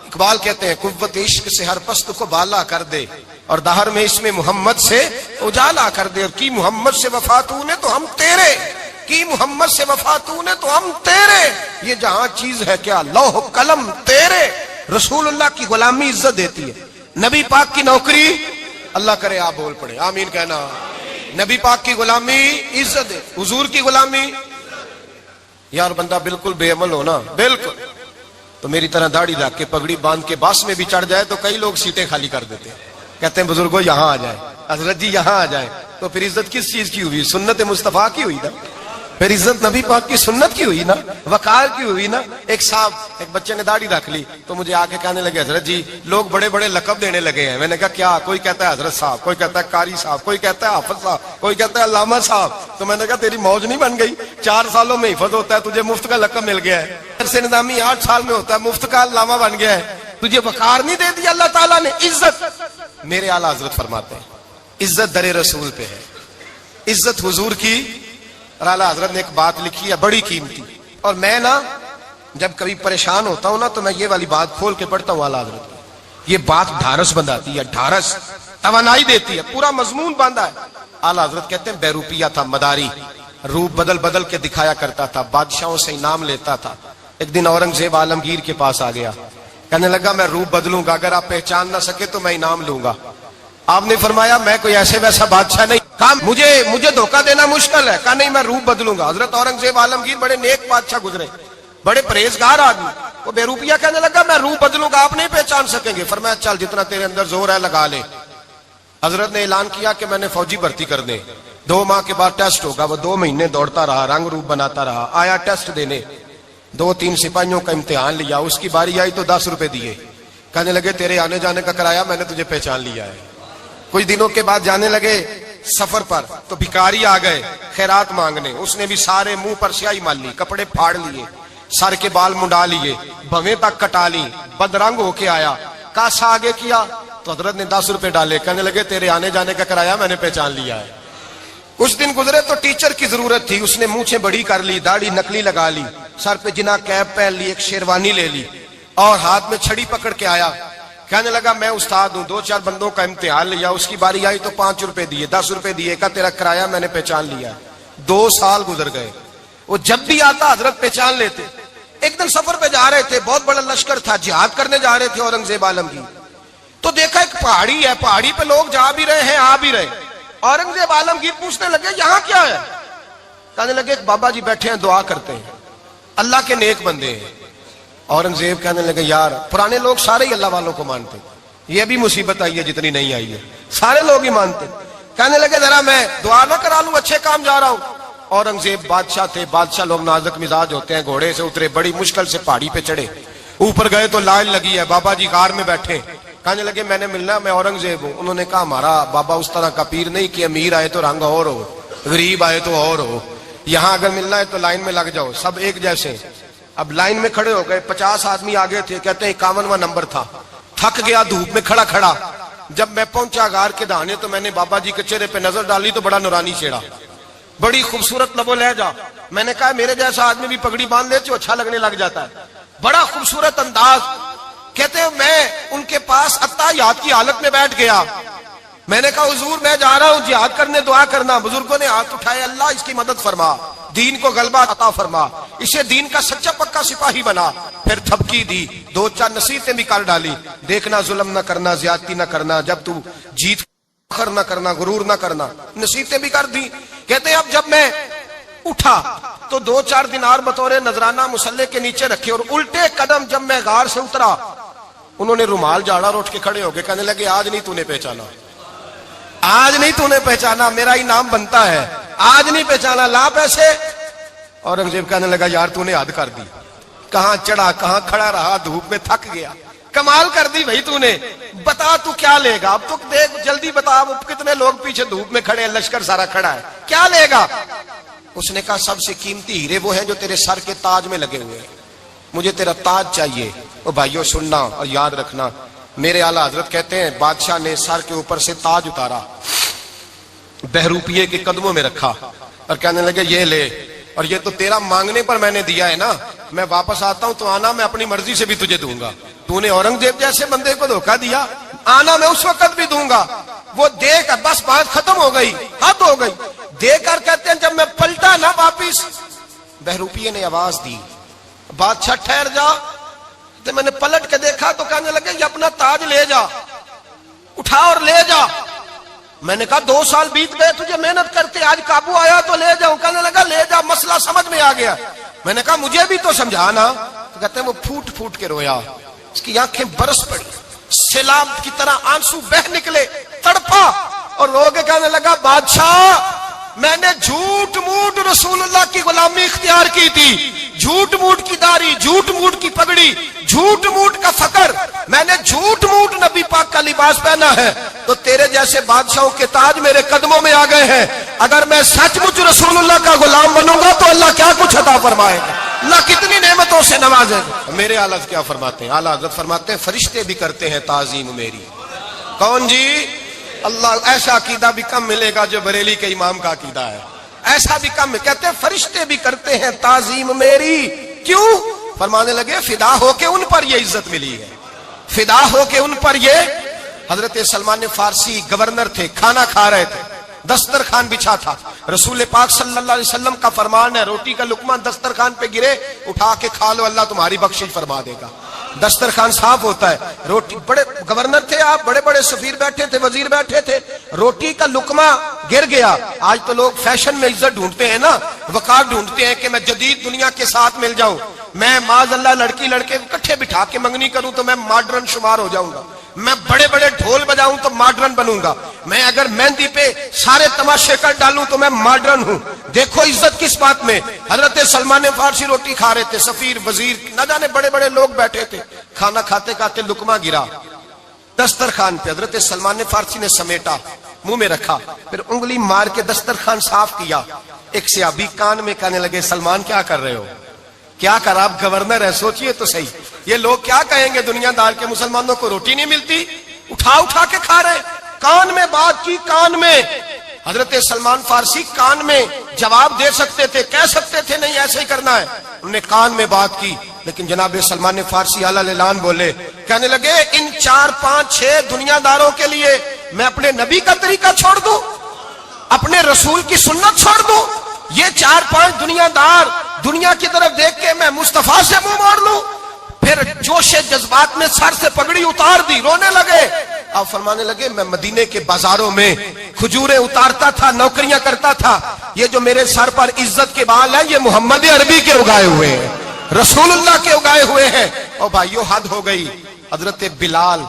اقبال کہتے ہیں قوت عشق سے ہر پست کو بالا کر دے, اور دہر میں اس میں محمد سے اجالا کر دے. اور کی محمد سے وفا تو نے تو ہم تیرے, کی محمد سے وفا تو نے تو ہم تیرے, یہ جہاں چیز ہے کیا لوح قلم تیرے. رسول اللہ کی غلامی عزت دیتی ہے, نبی پاک کی نوکری, اللہ کرے آپ بول پڑے آمین کہنا, نبی پاک کی غلامی عزت ہے, حضور کی غلامی. یار بندہ بالکل بے عمل ہونا, بالکل تو میری طرح داڑھی رکھ کے پگڑی باندھ کے باس میں بھی چڑھ جائے تو کئی لوگ سیٹیں خالی کر دیتے ہیں, کہتے ہیں بزرگوں یہاں آ جائے, حضرت جی یہاں آ جائے. تو پھر عزت کس چیز کی ہوئی, سنت مصطفیٰ کی ہوئی نا, پھر عزت نبی پاک کی سنت کی ہوئی نا, وقار کی ہوئی نا. ایک صاحب, ایک بچے نے داڑھی رکھ لی تو مجھے آ کے کہنے لگے حضرت جی لوگ بڑے بڑے لقب دینے لگے ہیں. میں نے کہا کیا, کوئی کہتا ہے حضرت صاحب, کوئی کہتا ہے قاری صاحب, کوئی کہتا ہے حافظ صاحب, کوئی کہتا ہے علامہ صاحب. تو میں نے کہا تیری موج نہیں بن گئی, 4 سالوں میں حفظ ہوتا ہے, تجھے مفت کا لقب مل گیا ہے. سے نظامی 8 سال میں ہوتا ہے, مفت کا علامہ بن گیا ہے, تجھے وقار نہیں دے دیا اللہ تعالیٰ نے. عزت میرے اعلیٰ حضرت فرماتے ہیں عزت در رسول پہ ہے, عزت حضور کی. اور اعلیٰ حضرت نے ایک بات لکھی ہے بڑی قیمتی, اور میں نا جب کبھی پریشان ہوتا ہوں نا تو میں یہ والی بات کھول کے پڑھتا ہوں اعلیٰ حضرت کی. یہ بات ڈھارس بندھاتی ہے, ڈھارس توانائی دیتی ہے, پورا مضمون باندھا ہے. اعلیٰ حضرت کہتے ہیں بیروپیہ تھا مداری, روپ بدل بدل کے دکھایا کرتا تھا, بادشاہوں سے انعام لیتا تھا. ایک دن اورنگزیب عالمگیر کے پاس آ گیا, کہنے لگا میں روپ بدلوں گا, اگر آپ پہچان نہ سکے تو میں انعام لوں گا. آپ نے فرمایا میں کوئی ایسے ویسا بادشاہ نہیں, کہا مجھے دھوکہ دینا مشکل ہے. کہا نہیں میں روپ بدلوں گا. حضرت اورنگزیب عالمگیر بڑے نیک بادشاہ گزرے, بڑے پرہیزگار آدمی, وہ بے روپیہ کہنے لگا میں روپ بدلوں گا, آپ نہیں پہچان سکیں گے. فرمایا چل جتنا تیرے اندر زور ہے لگا لے. حضرت نے اعلان کیا کہ میں نے فوجی بھرتی کر دیں, 2 ماہ کے بعد ٹیسٹ ہوگا. وہ 2 مہینے دوڑتا رہا, رنگ روپ بناتا رہا, آیا ٹیسٹ دینے, 2-3 سپاہیوں کا امتحان لیا. اس کی باری آئی تو 10 روپے دیے, کہنے لگے تیرے آنے جانے کا کرایہ میں نے تجھے پہچان لیا ہے. کچھ دنوں کے بعد جانے لگے سفر پر تو بھکاری آ گئے خیرات مانگنے. اس نے بھی سارے منہ پر سیاہی مال لی, کپڑے پھاڑ لیے, سر کے بال منڈا لیے, بھویں تک کٹا لی, بدرنگ ہو کے آیا. کاسا آگے کیا تو حضرت نے 10 روپے ڈالے, کہنے لگے تیرے آنے جانے کا کرایہ میں نے پہچان لیا ہے. کچھ دن گزرے تو ٹیچر کی ضرورت تھی, اس نے مونچھیں بڑی کر لی, داڑھی نکلی لگا لی, سر پہ جنا کیپ پہن لی, ایک شیروانی لے لی, اور ہاتھ میں چھڑی پکڑ کے آیا. کہنے لگا میں استاد ہوں، 2-4 بندوں کا امتحان لیا، اس کی باری آئی تو 5 روپے دیے، 10 روپے دیے، کہا تیرا کرایہ میں نے پہچان لیا۔ 2 سال گزر گئے، وہ جب بھی آتا حضرت پہچان لیتے۔ ایک دن سفر پہ جا رہے تھے، بہت بڑا لشکر تھا، جہاد کرنے جا رہے تھے اورنگزیب عالمگیر، تو دیکھا ایک پہاڑی ہے، پہاڑی پہ لوگ جا بھی رہے ہیں آ بھی رہے۔ اورنگزیب عالمگیر پوچھنے لگے یہاں کیا ہے؟ کہنے لگے ایک بابا جی بیٹھے ہیں، دعا کرتے ہیں، اللہ کے نیک بندے ہیں۔ اورنگزیب کہنے لگے یار پرانے لوگ سارے ہی اللہ والوں کو مانتے، یہ بھی مصیبت آئی ہے جتنی نہیں آئی ہے، سارے لوگ ہی مانتے۔ کہنے لگے ذرا میں دعا نہ کرا لوں، اچھے کام جا رہا ہوں۔ اورنگزیب بادشاہ تھے، بادشاہ لوگ نازک مزاج ہوتے ہیں، گھوڑے سے اترے، بڑی مشکل سے پہاڑی پہ چڑھے، اوپر گئے تو لائن لگی ہے، بابا جی غار میں بیٹھے۔ کہنے لگے میں نے ملنا، میں اورنگزیب ہوں۔ انہوں نے کہا ہمارا بابا اس طرح کا پیر نہیں کہ امیر آئے تو رنگ اور ہو، غریب آئے تو اور ہو، یہاں اگر ملنا ہے تو لائن میں لگ جاؤ، سب ایک جیسے۔ اب لائن میں کھڑے ہو گئے، 50 آدمی آگے تھے، کہتے ہیں 51واں نمبر تھا، تھک گیا دھوپ میں کھڑا کھڑا۔ جب میں پہنچا غار کے دہانے تو میں نے بابا جی کے چہرے پہ نظر ڈالی تو بڑا نورانی چہرہ، بڑی خوبصورت لب و لہجہ۔ میں نے کہا میرے جیسا آدمی بھی پگڑی باندھ لے تو اچھا لگنے لگ جاتا ہے، بڑا خوبصورت انداز۔ کہتے ہیں میں ان کے پاس اتحیات کی حالت میں بیٹھ گیا۔ میں نے کہا حضور میں جا رہا ہوں جہاد کرنے، دعا کرنا۔ بزرگوں نے ہاتھ اٹھائے، اللہ اس کی مدد فرما، دین کو غلبہ عطا فرما، اسے دین کا سچا پکا سپاہی بنا۔ پھر تھپکی دی، 2-4 نصیحتیں بھی کر ڈالی، دیکھنا ظلم نہ کرنا، زیادتی نہ کرنا، جب تو جیت فخر نہ کرنا، غرور نہ کرنا، نصیحتیں بھی کر دی۔ کہتے ہیں اب جب میں اٹھا تو 2-4 دینار بطور نذرانہ مسلح کے نیچے رکھے، اور الٹے قدم جب میں غار سے اترا انہوں نے رومال جھاڑا اور اٹھ کے کھڑے ہو گئے، کہنے لگے آج نہیں تو نے پہچانا، آج نہیں تو نے پہچانا، میرا انعام بنتا ہے، آج نہیں پہچانا، لا پیسے۔ اورنگزیب کہنے لگا یار تو نے حد کر دی، کہاں چڑھا کہاں کھڑا رہا، دھوپ میں تھک گیا، کمال کر دی بھائی تو نے، بتا تو کیا لے گا، اب تو دیکھ جلدی بتا، اب کتنے لوگ پیچھے دھوپ میں کھڑے ہیں، لشکر سارا کھڑا ہے، کیا لے گا؟ اس نے کہا سب سے قیمتی ہیرے وہ ہیں جو تیرے سر کے تاج میں لگے ہوئے ہیں، مجھے تیرا تاج چاہیے۔ او بھائیو سننا اور یاد رکھنا، میرے اعلیٰ حضرت کہتے ہیں بادشاہ نے سر کے اوپر سے تاج اتارا، بہروپیے کے قدموں میں رکھا اور کہنے لگے یہ لے، اور یہ تو تیرا مانگنے پر میں نے دیا ہے نا، میں واپس آتا ہوں تو آنا میں اپنی مرضی سے بھی تجھے دوں گا، تو نے اورنگزیب جیسے بندے کو دھوکہ دیا، آنا میں اس وقت بھی دوں گا۔ وہ دے کر بس بات ختم ہو گئی، حد ہو گئی، دے کر کہتے ہیں جب میں پلٹا نا واپس، بہروپیے نے آواز دی بادشاہ ٹھہر جا، تو میں نے پلٹ کے دیکھا تو کہنے لگے یہ اپنا تاج لے جا، اٹھا اور لے جا۔ میں نے کہا 2 سال بیت گئے تجھے محنت کرتے، آج قابو آیا تو لے جاؤں۔ کہنے لگا لے جا، مسئلہ سمجھ میں آ گیا۔ میں نے کہا مجھے بھی تو سمجھانا۔ تو کہتے ہیں وہ پھوٹ پھوٹ کے رویا، اس کی آنکھیں برس پڑی، سیلاب کی طرح آنسو بہ نکلے، تڑپا اور رو کے کہنے لگا بادشاہ میں نے جھوٹ موٹ رسول اللہ کی غلامی اختیار کی تھی، جھوٹ موٹ کی داڑھی، جھوٹ موٹ کی پگڑی، جھوٹ موٹ کا فقر، میں نے جھوٹ موٹ نبی پاک کا لباس پہنا ہے، تو تیرے جیسے بادشاہوں کے تاج میرے قدموں میں آ گئے ہیں۔ اگر میں سچ مچ رسول اللہ کا غلام بنوں گا تو اللہ کیا کچھ عطا فرمائے گا، اللہ کتنی نعمتوں سے نوازے گا۔ میرے اعلیٰ کیا فرماتے ہیں؟ اعلیٰ حضرت فرماتے ہیں فرشتے بھی کرتے ہیں تعظیم میری۔ کون جی؟ اللہ۔ ایسا عقیدہ بھی کم ملے گا جو بریلی کے امام کا عقیدہ ہے، ایسا بھی کم۔ کہتے ہیں فرشتے بھی کرتے ہیں تعظیم میری، کیوں؟ فرمانے لگے فدا ہو کے ان پر یہ عزت ملی ہے، فدا ہو کے ان پر یہ۔ حضرت سلمان فارسی گورنر تھے، کھانا کھا رہے تھے، دسترخوان بچھا تھا، رسول پاک صلی اللہ علیہ وسلم کا فرمان ہے روٹی کا لقمہ دسترخوان پہ گرے اٹھا کے کھا لو، اللہ تمہاری بخشش فرما دے گا۔ دسترخوان صاف ہوتا ہے، روٹی، بڑے گورنر تھے آپ، بڑے بڑے سفیر بیٹھے تھے، وزیر بیٹھے تھے، روٹی کا لقمہ گر گیا۔ آج تو لوگ فیشن میں عزت ڈھونڈتے ہیں نا، وقار ڈھونڈتے ہیں کہ میں جدید دنیا کے ساتھ مل جاؤں، میں معاذ اللہ لڑکی لڑکے اکٹھے بٹھا کے منگنی کروں تو میں ماڈرن شمار ہو جاؤں گا، میں بڑے بڑے ڈھول بجاؤں تو ماڈرن بنوں گا، میں اگر مہندی پہ سارے تماشے کر ڈالوں تو میں ماڈرن ہوں۔ دیکھو عزت کس بات میں۔ حضرت سلمان فارسی روٹی کھا رہے تھے، سفیر وزیر نہ جانے بڑے بڑے لوگ بیٹھے تھے، کھانا کھاتے کھاتے لقمہ گرا دسترخوان پہ، حضرت سلمان فارسی نے سمیٹا، منہ میں رکھا، پھر انگلی مار کے دسترخوان صاف کیا۔ ایک صحابی کان میں کہنے لگے سلمان کیا کر رہے ہو، کیا کر، آپ گورنر ہے، سوچئے تو صحیح، یہ لوگ کیا کہیں گے دنیا دار کے مسلمانوں کو روٹی نہیں ملتی، اٹھا اٹھا کے کھا رہے۔ کان میں بات کی، کان میں۔ حضرت سلمان فارسی کان میں جواب دے سکتے تھے، کہہ سکتے تھے نہیں ایسے ہی کرنا ہے، انہوں نے کان میں بات کی، لیکن جناب سلمان فارسی اعلیٰ اعلان بولے کہنے لگے ان 4 5 6 دنیا داروں کے لیے میں اپنے نبی کا طریقہ چھوڑ دوں, اپنے رسول کی سنت چھوڑ دوں؟ یہ 4 5 دنیا دار دنیا کی طرف دیکھ کے میں مصطفیٰ سے منہ موڑ لوں؟ پھر جوش جذبات میں سر سے پگڑی اتار دی, رونے لگے. آپ فرمانے لگے میں مدینے کے بازاروں میں کھجوریں اتارتا تھا, نوکریاں کرتا تھا, یہ جو میرے سر پر عزت کے بال ہیں یہ محمد عربی کے اگائے ہوئے ہیں, رسول اللہ کے اگائے ہوئے ہیں. اور بھائیو حد ہو گئی. حضرت بلال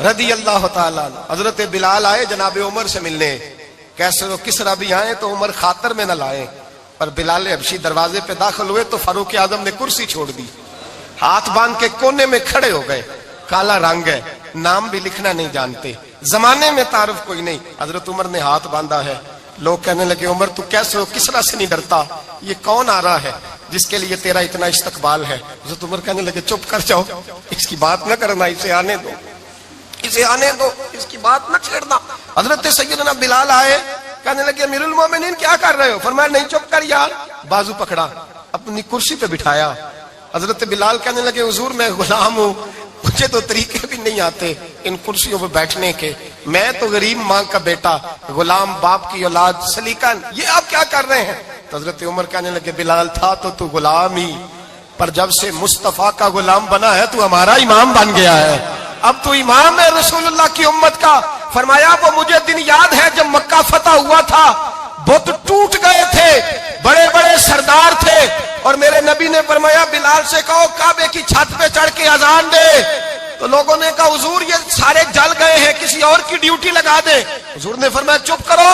رضی اللہ تعالیٰ عنہ, حضرت بلال آئے جناب عمر سے ملنے. کیسے وہ کس طرح بھی آئے تو عمر خاطر میں نہ لائے, پر بلال حبشی دروازے پہ داخل ہوئے تو فاروق اعظم نے کرسی چھوڑ دی, ہاتھ باندھ کے کونے میں کھڑے ہو گئے. کالا رنگ ہے, نام بھی لکھنا نہیں جانتے, زمانے میں تعارف کوئی نہیں. حضرت عمر نے ہاتھ باندھا ہے. لوگ کہنے لگے عمر تو کیسے ہو, کس طرح سے نہیں ڈرتا, یہ کون آ رہا ہے جس کے لیے تیرا اتنا استقبال ہے؟ حضرت عمر کہنے لگے چپ کر جاؤ, اس کی بات نہ کرنا, اسے آنے دو, اس کی بات نہ چھیڑنا. حضرت سیدنا بلال آئے, کہنے لگے امیر المومنین کیا کر رہے ہو؟ فرمایا نہیں چپ کر یار. بازو پکڑا, اپنی کرسی پہ بٹھایا. حضرت بلال کہنے لگے حضور میں غلام ہوں, مجھے تو طریقے بھی نہیں آتے ان کرسیوں پہ بیٹھنے کے, میں تو غریب ماں کا بیٹا, غلام باپ کی اولاد, سلیقہ, یہ آپ کیا کر رہے ہیں؟ تو حضرت عمر کہنے لگے بلال تھا تو غلام ہی, پر جب سے مصطفیٰ کا غلام بنا ہے تو ہمارا امام بن گیا ہے, اب تو امام ہے رسول اللہ کی امت کا. فرمایا وہ مجھے دن یاد ہے جب مکہ فتح ہوا تھا, بت ٹوٹ گئے تھے, بڑے بڑے سردار تھے, اور میرے نبی نے فرمایا بلال سے کہو کعبے کی چھت پہ چڑھ کے اذان دے. تو لوگوں نے کہا حضور یہ سارے جل گئے ہیں, کسی اور کی ڈیوٹی لگا دے. حضور نے فرمایا چپ کرو,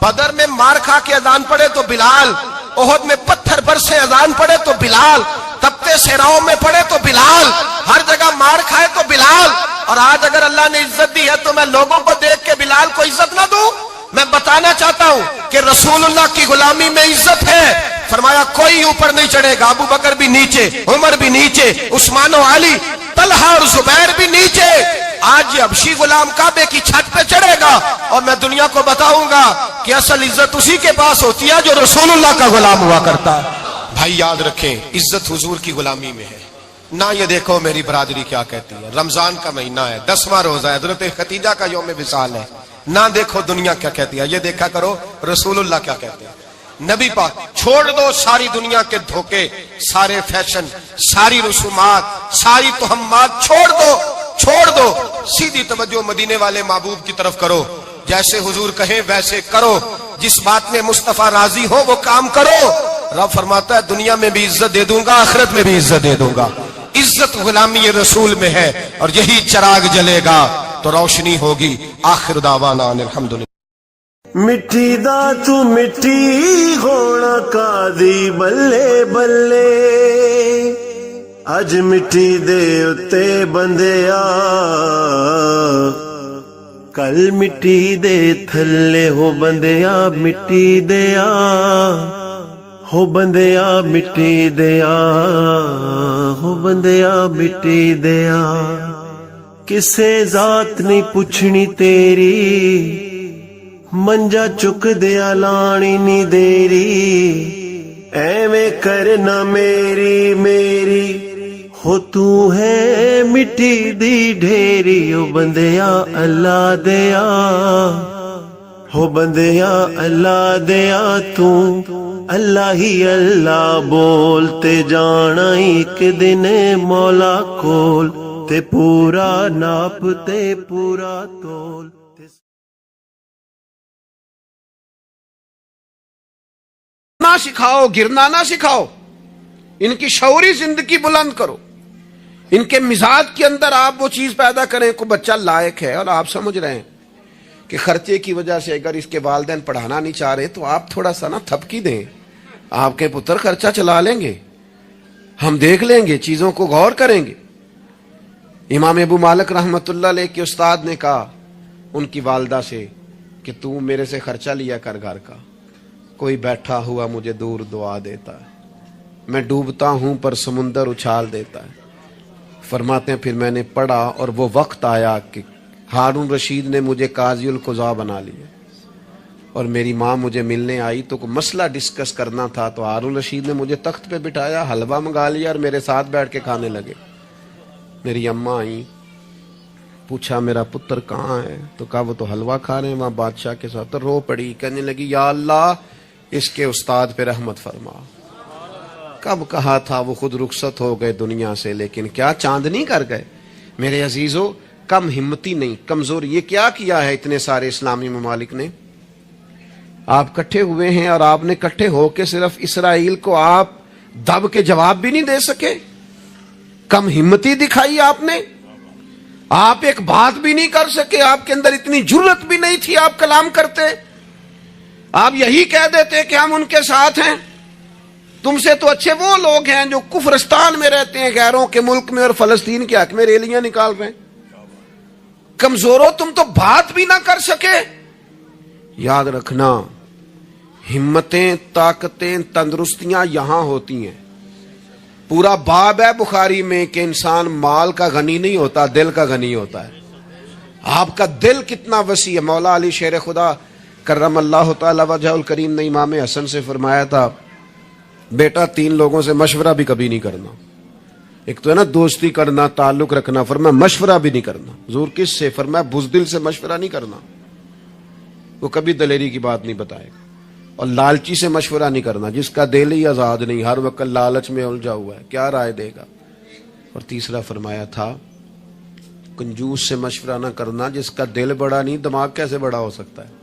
بدر میں مار کھا کے اذان پڑے تو بلال, احد میں پتھر برسے اذان پڑے تو بلال, تپتے صحراؤں میں پڑے تو بلال, ہر جگہ مار کھائے تو بلال. اور آج اگر اللہ نے عزت دی ہے تو میں لوگوں کو دیکھ کے بلال کو عزت نہ دوں؟ میں بتانا چاہتا ہوں کہ رسول اللہ کی غلامی میں عزت ہے. فرمایا کوئی اوپر نہیں چڑھے گا, ابو بکر بھی نیچے, عمر بھی نیچے, عثمان و علی, طلحہ اور زبیر بھی نیچے. آج یہ حبشی غلام کعبے کی چھت پہ چڑھے گا اور میں دنیا کو بتاؤں گا کہ اصل عزت اسی کے پاس ہوتی ہے جو رسول اللہ کا غلام ہوا کرتا ہے. بھائی یاد رکھیں عزت حضور کی غلامی میں ہے. نہ یہ دیکھو میری برادری کیا کہتی ہے, رمضان کا مہینہ ہے, 10واں روزہ ہے, حضرت خدیجہ کا یوم وصال ہے, نہ دیکھو دنیا کیا کہتی ہے, یہ دیکھا کرو رسول اللہ کیا کہتے ہیں. نبی پاک چھوڑ دو ساری دنیا کے دھوکے, سارے فیشن, ساری رسومات, ساری تہمات چھوڑ دو, سیدھی توجہ مدینے والے محبوب کی طرف کرو. جیسے حضور کہیں ویسے کرو, جس بات میں مصطفیٰ راضی ہو وہ کام کرو. رب فرماتا ہے دنیا میں بھی عزت دے دوں گا, آخرت میں بھی عزت دے دوں گا. عزت غلامی رسول میں ہے, اور یہی چراغ جلے گا تو روشنی ہوگی. آخر دعوانا الحمدللہ. مٹی دا تو مٹی ہونا قاضی بلے بلے, اج مٹی دے اتے بندیا, کل مٹی دے تھلے ہو بندیا, مٹی دیا ہو بندیا, مٹی دیا ہو بندیا, مٹی دیا. کسے ذات نہیں پوچھنی تیری, منجا چک دیا لانی نی دیری. ایویں کرنا میری ہو تو ہے مٹی دی ڈھیری. او بندیا اللہ دیا ہو بندیا اللہ دیا, تو اللہ ہی اللہ بولتے جانا, ایک دن مولا کول تے پورا ناپ تے پورا تول. نہ سکھاؤ, گرنا نہ سکھاؤ, ان کی شعوری زندگی بلند کرو. ان کے مزاج کے اندر آپ وہ چیز پیدا کریں کو بچہ لائق ہے. اور آپ سمجھ رہے ہیں کہ خرچے کی وجہ سے اگر اس کے والدین پڑھانا نہیں چاہ رہے تو آپ تھوڑا سا نا تھپکی دیں, آپ کے پتر خرچہ چلا لیں گے, ہم دیکھ لیں گے, چیزوں کو غور کریں گے. امام ابو مالک رحمت اللہ علیہ کے استاد نے کہا ان کی والدہ سے کہ تو میرے سے خرچہ لیا کر گھر کا. کوئی بیٹھا ہوا مجھے دور دعا دیتا ہے, میں ڈوبتا ہوں پر سمندر اچھال دیتا ہے. فرماتے ہیں پھر میں نے پڑھا اور وہ وقت آیا کہ ہارون رشید نے مجھے قاضی القضاء بنا لیا, اور میری ماں مجھے ملنے آئی تو کوئی مسئلہ ڈسکس کرنا تھا تو ہارون رشید نے مجھے تخت پہ بٹھایا, حلوہ منگا لیا اور میرے ساتھ بیٹھ کے کھانے لگے. میری اماں آئیں, پوچھا میرا پتر کہاں ہے, تو کہا وہ تو حلوہ کھا رہے ہیں وہاں بادشاہ کے ساتھ. تو رو پڑی, کہنے لگی یا اللہ اس کے استاد پہ رحمت فرما. کب کہا تھا وہ خود رخصت ہو گئے دنیا سے, لیکن کیا چاندنی کر گئے. میرے عزیزو, کم ہمتی نہیں, کمزور. یہ کیا کیا ہے اتنے سارے اسلامی ممالک نے؟ آپ کٹھے ہوئے ہیں اور آپ نے کٹھے ہو کے صرف اسرائیل کو آپ دب کے جواب بھی نہیں دے سکے. کم ہمتی دکھائی آپ نے, آپ ایک بات بھی نہیں کر سکے, آپ کے اندر اتنی جرت بھی نہیں تھی آپ کلام کرتے. آپ یہی کہہ دیتے کہ ہم ان کے ساتھ ہیں. تم سے تو اچھے وہ لوگ ہیں جو کفرستان میں رہتے ہیں, غیروں کے ملک میں, اور فلسطین کے حق میں ریلیاں نکال رہے ہیں. کمزوروں, تم تو بات بھی نہ کر سکے. یاد رکھنا, ہمتیں, طاقتیں, تندرستیاں یہاں ہوتی ہیں. پورا باب ہے بخاری میں کہ انسان مال کا غنی نہیں ہوتا, دل کا غنی ہوتا ہے. آپ کا دل کتنا وسیع ہے. مولا علی شیر خدا کرم اللہ تعالی وجہ الکریم نے امام حسن سے فرمایا تھا, بیٹا 3 لوگوں سے مشورہ بھی کبھی نہیں کرنا. ایک تو ہے نا دوستی کرنا, تعلق رکھنا, فرمایا مشورہ بھی نہیں کرنا. حضور کس سے؟ فرمایا بزدل سے مشورہ نہیں کرنا, وہ کبھی دلیری کی بات نہیں بتائے گا. اور لالچی سے مشورہ نہیں کرنا, جس کا دل ہی آزاد نہیں, ہر وقت لالچ میں الجھا ہوا ہے, کیا رائے دے گا. اور تیسرا فرمایا تھا کنجوس سے مشورہ نہ کرنا, جس کا دل بڑا نہیں دماغ کیسے بڑا ہو سکتا ہے.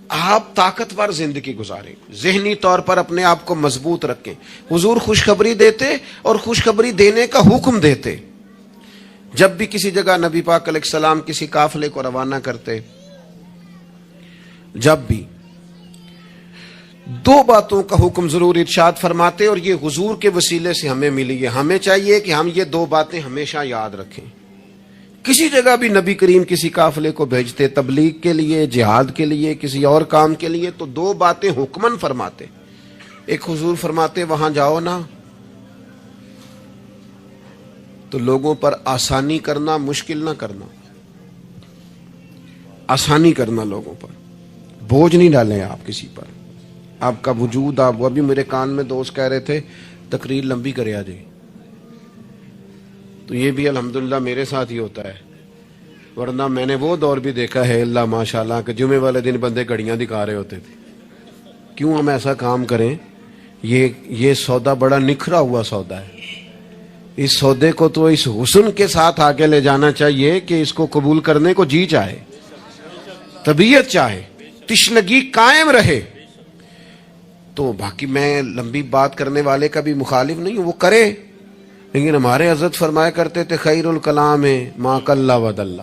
آپ طاقتور زندگی گزاریں, ذہنی طور پر اپنے آپ کو مضبوط رکھیں. حضور خوشخبری دیتے اور خوشخبری دینے کا حکم دیتے. جب بھی کسی جگہ نبی پاک علیہ السلام کسی قافلے کو روانہ کرتے, جب بھی 2 باتوں کا حکم ضرور ارشاد فرماتے, اور یہ حضور کے وسیلے سے ہمیں ملی ہے. ہمیں چاہیے کہ ہم یہ 2 باتیں ہمیشہ یاد رکھیں. کسی جگہ بھی نبی کریم کسی قافلے کو بھیجتے تبلیغ کے لیے, جہاد کے لیے, کسی اور کام کے لیے, تو 2 باتیں حکمن فرماتے. ایک حضور فرماتے وہاں جاؤ نا تو لوگوں پر آسانی کرنا, مشکل نہ کرنا. آسانی کرنا لوگوں پر, بوجھ نہیں ڈالیں آپ کسی پر. آپ کا وجود, آپ, وہ ابھی میرے کان میں دوست کہہ رہے تھے تقریر لمبی کرے آ جائے, تو یہ بھی الحمدللہ میرے ساتھ ہی ہوتا ہے. ورنہ میں نے وہ دور بھی دیکھا ہے اللہ ماشاءاللہ کہ جمعے والے دن بندے گھڑیاں دکھا رہے ہوتے تھے. کیوں ہم ایسا کام کریں؟ یہ سودا بڑا نکھرا ہوا سودا ہے. اس سودے کو تو اس حسن کے ساتھ آگے لے جانا چاہیے کہ اس کو قبول کرنے کو جی چاہے, طبیعت چاہے, تشنگی قائم رہے. تو باقی میں لمبی بات کرنے والے کا بھی مخالف نہیں ہوں, وہ کرے, لیکن ہمارے حضرت فرمایا کرتے تھے خیر الکلام ما قل ودل.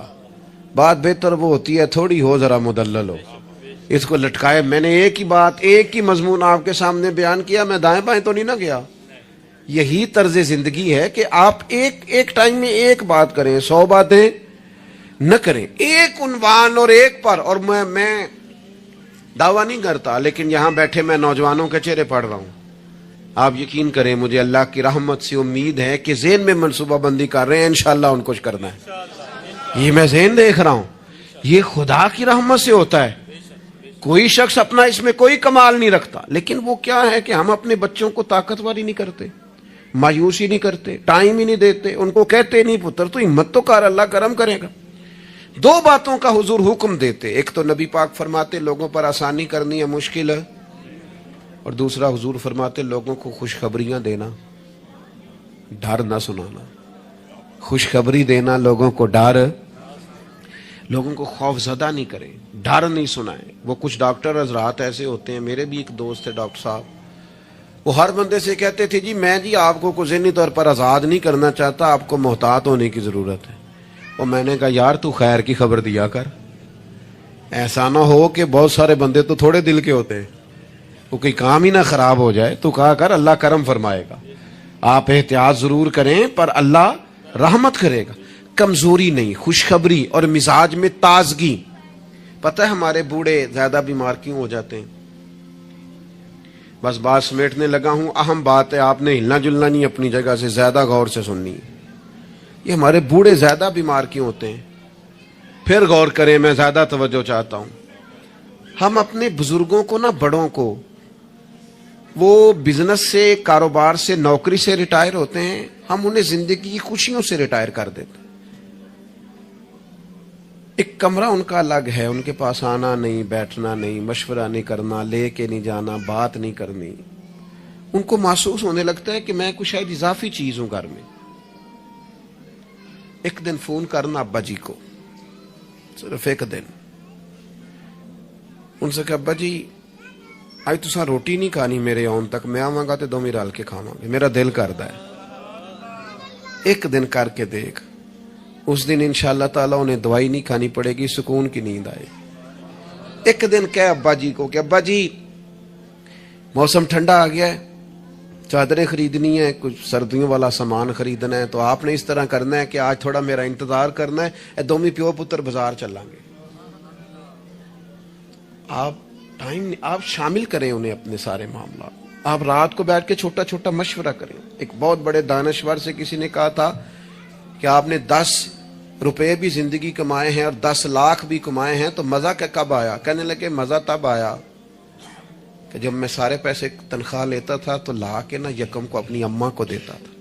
بات بہتر وہ ہوتی ہے تھوڑی ہو, ذرا مدلل ہو. اس کو لٹکائے. میں نے ایک ہی بات, ایک ہی مضمون آپ کے سامنے بیان کیا, میں دائیں بائیں تو نہیں نہ گیا. یہی طرز زندگی ہے کہ آپ ایک ٹائم میں ایک بات کریں, 100 باتیں نہ کریں. ایک عنوان اور ایک پر. اور میں دعویٰ نہیں کرتا, لیکن یہاں بیٹھے میں نوجوانوں کے چہرے پڑھ رہا ہوں. آپ یقین کریں مجھے اللہ کی رحمت سے امید ہے کہ ذہن میں منصوبہ بندی کر رہے ہیں, انشاءاللہ ان کچھ کرنا ہے. یہ میں ذہن دیکھ رہا ہوں, یہ خدا کی رحمت سے ہوتا ہے. کوئی شخص اپنا اس میں کوئی کمال نہیں رکھتا, لیکن وہ کیا ہے کہ ہم اپنے بچوں کو طاقتور ہی نہیں کرتے, مایوس ہی نہیں کرتے, ٹائم ہی نہیں دیتے. ان کو کہتے نہیں پتر تو ہمت تو کر, اللہ کرم کرے گا. 2 باتوں کا حضور حکم دیتے. ایک تو نبی پاک فرماتے لوگوں پر آسانی کرنی ہے, مشکل ہے. اور دوسرا حضور فرماتے لوگوں کو خوشخبریاں دینا, ڈر نہ سنانا. خوشخبری دینا لوگوں کو, ڈر, لوگوں کو خوف زدہ نہیں کریں, ڈر نہیں سنائیں. وہ کچھ ڈاکٹر حضرات ایسے ہوتے ہیں, میرے بھی ایک دوست ہے ڈاکٹر صاحب, وہ ہر بندے سے کہتے تھے جی میں جی آپ کو ذہنی طور پر آزاد نہیں کرنا چاہتا, آپ کو محتاط ہونے کی ضرورت ہے. اور میں نے کہا یار تو خیر کی خبر دیا کر, ایسا نہ ہو کہ بہت سارے بندے تو تھوڑے دل کے ہوتے ہیں, وہ کوئی کام ہی نہ خراب ہو جائے. تو کہا کر اللہ کرم فرمائے گا. آپ احتیاط ضرور کریں پر اللہ رحمت کرے گا. کمزوری نہیں, خوشخبری اور مزاج میں تازگی. پتہ ہے ہمارے بوڑھے زیادہ بیمار کیوں ہو جاتے ہیں؟ بس بات سمیٹنے لگا ہوں, اہم بات ہے, آپ نے ہلنا جلنا نہیں, اپنی جگہ سے زیادہ غور سے سننی ہے. یہ ہمارے بوڑھے زیادہ بیمار کیوں ہوتے ہیں؟ پھر غور کریں, میں زیادہ توجہ چاہتا ہوں. ہم اپنے بزرگوں کو نا، بڑوں کو، وہ بزنس سے، کاروبار سے، نوکری سے ریٹائر ہوتے ہیں، ہم انہیں زندگی کی خوشیوں سے ریٹائر کر دیتے ہیں۔ ایک کمرہ ان کا الگ ہے، ان کے پاس آنا نہیں، بیٹھنا نہیں، مشورہ نہیں کرنا، لے کے نہیں جانا، بات نہیں کرنی۔ ان کو محسوس ہونے لگتا ہے کہ میں کوئی شاید اضافی چیز ہوں گھر میں۔ ایک دن فون کرنا ابا جی کو، صرف ایک دن، ان سے کہ ابا جی آج تساں روٹی نہیں کھانی میرے آن تک، میں آواں گا تے دوویں رل کے کھاواں گے، میرا دل کردا ہے۔ ایک دن کر کے دیکھ، اس دن انشاءاللہ تعالیٰ انہیں دوائی نہیں کھانی پڑے گی، سکون کی نیند آئے۔ ایک دن کہے ابا جی کو کہ ابا جی موسم ٹھنڈا آ گیا ہے، چادریں خریدنی ہے، کچھ سردیوں والا سامان خریدنا ہے، تو آپ نے اس طرح کرنا ہے کہ آج تھوڑا میرا انتظار کرنا ہے، اے دومی پیو پتر بازار چلیں گے۔ آپ شامل کریں انہیں اپنے سارے معاملات۔ آپ رات کو بیٹھ کے چھوٹا چھوٹا مشورہ کریں۔ ایک بہت بڑے دانشور سے کسی نے کہا تھا کہ آپ نے 10 روپے بھی زندگی کمائے ہیں اور 10 لاکھ بھی کمائے ہیں، تو مزہ کب آیا؟ کہنے لگے مزہ تب آیا کہ جب میں سارے پیسے تنخواہ لیتا تھا تو لا کے نا یکم کو اپنی اماں کو دیتا تھا،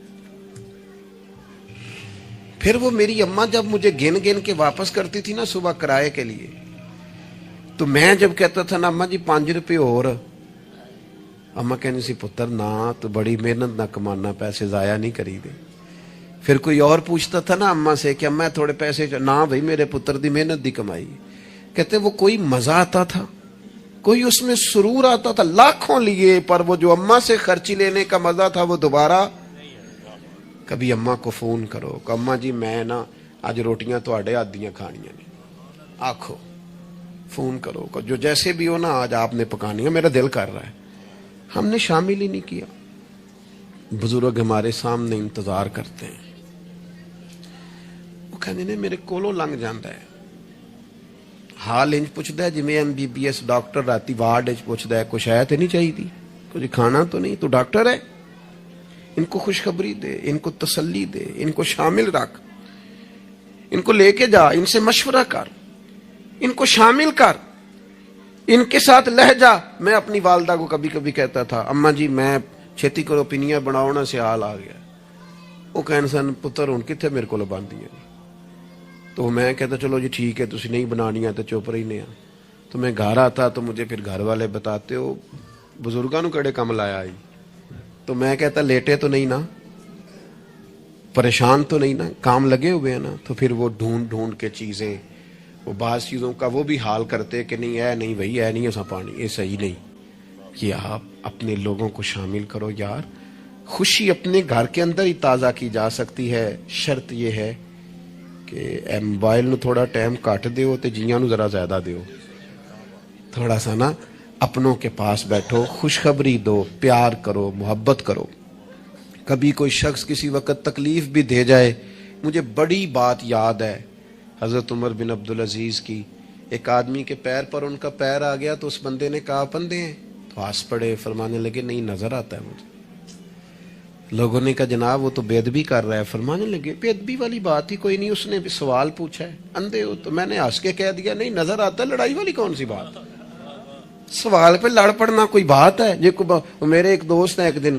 پھر وہ میری اماں جب مجھے گن گن کے واپس کرتی تھی نا صبح کرائے کے لیے، تو میں جب کہتا تھا نا اماں جی 5 روپے اور، اماں کہنی سی پتر نہ تو بڑی محنت نہ کمانا، پیسے ضائع نہیں کری دے۔ پھر کوئی اور پوچھتا تھا نا اماں سے کہ اماں تھوڑے پیسے، نہ بھائی میرے پتر دی محنت دی کمائی۔ کہتے وہ کوئی مزہ آتا تھا، کوئی اس میں سرور آتا تھا، لاکھوں لیے، پر وہ جو اماں سے خرچی لینے کا مزہ تھا وہ دوبارہ۔ کبھی اماں کو فون کرو کہ اماں جی میں نا آج روٹیاں تواڈے ہاتھ دیاں کھانیاں نے، آکھو، فون کرو کہ جو جیسے بھی ہو نا آج آپ نے پکانی ہے، میرا دل کر رہا ہے۔ ہم نے شامل ہی نہیں کیا۔ بزرگ ہمارے سامنے انتظار کرتے ہیں، وہ کہندے نے میرے کولوں لنگ جاندا ہے، حال انج پوچھدا ہے جویں MBBS ڈاکٹر راتی وارڈ وچ پوچھدا ہے کچھ ہے تے نہیں چاہیے، کچھ کھانا تو نہیں، تو ڈاکٹر ہے۔ ان کو خوشخبری دے، ان کو تسلی دے، ان کو شامل رکھ، ان کو لے کے جا، ان سے مشورہ کر، ان کو شامل کر، ان کے ساتھ لہجہ۔ میں اپنی والدہ کو کبھی کبھی کہتا تھا اماں جی میں چھیتی کرو پینیاں بناؤ نا سیال آ گیا، وہ کہن سن پتر ہن کتھے میرے کو باندھیاں، تو میں کہتا چلو جی ٹھیک ہے تسی نہیں بنانی تو چپ رہنے ہیں۔ تو میں گھر آتا تو مجھے پھر گھر والے بتاتے ہو بزرگاں نو کڑے کم لایا آئی، تو میں کہتا لیٹے تو نہیں نا، پریشان تو نہیں نا، کام لگے ہوئے ہیں نا۔ تو پھر وہ ڈھونڈ ڈھونڈ کے چیزیں، وہ بعض چیزوں کا وہ بھی حال کرتے کہ نہیں ہے، نہیں بھائی ہے نہیں ایسا پانی، یہ صحیح نہیں۔ یہ آپ اپنے لوگوں کو شامل کرو یار۔ خوشی اپنے گھر کے اندر ہی تازہ کی جا سکتی ہے، شرط یہ ہے کہ اے موبائل نو تھوڑا ٹائم کٹ دیو تے جیاں نو ذرا زیادہ دیو، تھوڑا سا نا اپنوں کے پاس بیٹھو، خوشخبری دو، پیار کرو، محبت کرو۔ کبھی کوئی شخص کسی وقت تکلیف بھی دے جائے، مجھے بڑی بات یاد ہے حضرت عمر بن عبدالعزیز کی، ایک آدمی کے پیر پر ان کا پیر آ گیا تو اس بندے نے کہا پندے ہیں، تو ہنس پڑے، فرمانے لگے نہیں نظر آتا ہے مجھے۔ لوگوں نے کہا جناب وہ تو بے ادبی کر رہا ہے، فرمانے لگے بے ادبی والی بات ہی کوئی نہیں، اس نے بھی سوال پوچھا ہے، اندھے ہو؟ تو میں نے ہنس کے کہہ دیا نہیں نظر آتا ہے، لڑائی والی کون سی بات، سوال پہ لڑ پڑنا کوئی بات ہے؟ میرے ایک دوست ہیں، ایک دن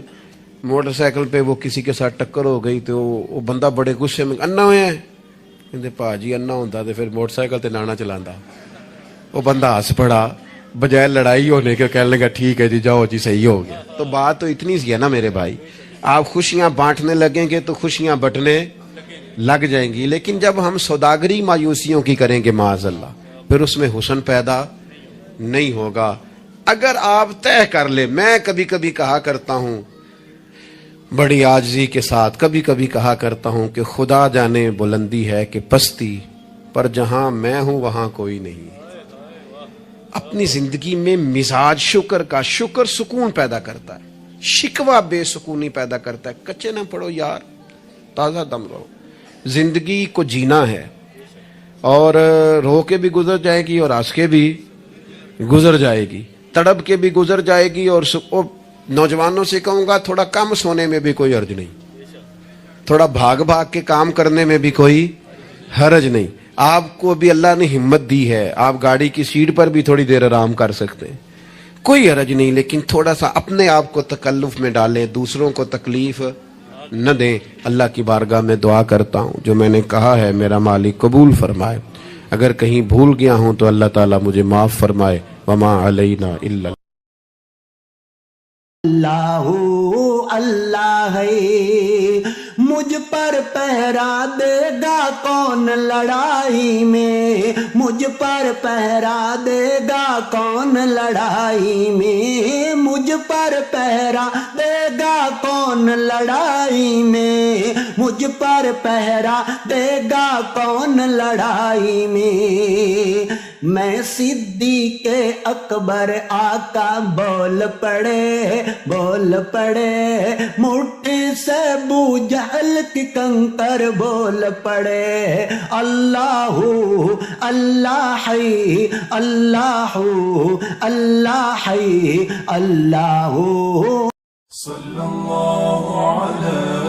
موٹر سائیکل پہ وہ کسی کے ساتھ ٹکر ہو گئی تو وہ بندہ بڑے غصے میں انا ہویا ہے، کہندے پا جی انا ہوندا تے پھر موٹر سائیکل تے نانا چلاندا۔ وہ بندہ ہنس پڑا، بجائے لڑائی ہونے کے کہنے لگا ٹھیک ہے جی جاؤ جی صحیح ہو گیا۔ تو بات تو اتنی سی ہے نا میرے بھائی، آپ خوشیاں بانٹنے لگیں گے تو خوشیاں بٹنے لگ جائیں گی، لیکن جب ہم سوداگری مایوسیوں کی کریں گے معاذ اللہ، پھر اس میں حسن پیدا نہیں ہوگا۔ اگر آپ طے کر لیں، میں کبھی کبھی کہا کرتا ہوں بڑی عاجزی کے ساتھ، کبھی کبھی کہا کرتا ہوں کہ خدا جانے بلندی ہے کہ پستی، پر جہاں میں ہوں وہاں کوئی نہیں۔ اپنی زندگی میں مزاج شکر کا، شکر سکون پیدا کرتا ہے، شکوہ بے سکونی پیدا کرتا ہے۔ کچے نہ پڑو یار، تازہ دم رہو، زندگی کو جینا ہے، اور رو کے بھی گزر جائے گی اور ہنس کے بھی گزر جائے گی، تڑپ کے بھی گزر جائے گی، اور نوجوانوں سے کہوں گا تھوڑا کم سونے میں بھی کوئی حرج نہیں، تھوڑا بھاگ بھاگ کے کام کرنے میں بھی کوئی حرج نہیں۔ آپ کو ابھی اللہ نے ہمت دی ہے, آپ گاڑی کی سیٹ پر بھی تھوڑی دیر آرام کر سکتے ہیں, کوئی حرج نہیں, لیکن تھوڑا سا اپنے آپ کو تکلف میں ڈالیں, دوسروں کو تکلیف نہ دیں. اللہ کی بارگاہ میں دعا کرتا ہوں جو میں نے کہا ہے میرا مالک قبول فرمائے, اگر کہیں بھول گیا ہوں تو اللہ تعالیٰ مجھے معاف فرمائے. وما علینا الا اللہ اللہ ہے, مجھ پر پہرا دے گا کون لڑائی میں, مجھ پر پہرا دے گا کون لڑائی میں, مجھ پر پہرا دے گا کون لڑائی میں, مجھ پر پہرا دے گا کون لڑائی میں. میں صدیق اکبر آقا بول پڑے بول پڑے, مٹھی سے بو جہل کی کنکر بول پڑے. اللہ اللہ ہے اللہ اللہ ہے اللہ. صلی اللہ علیہ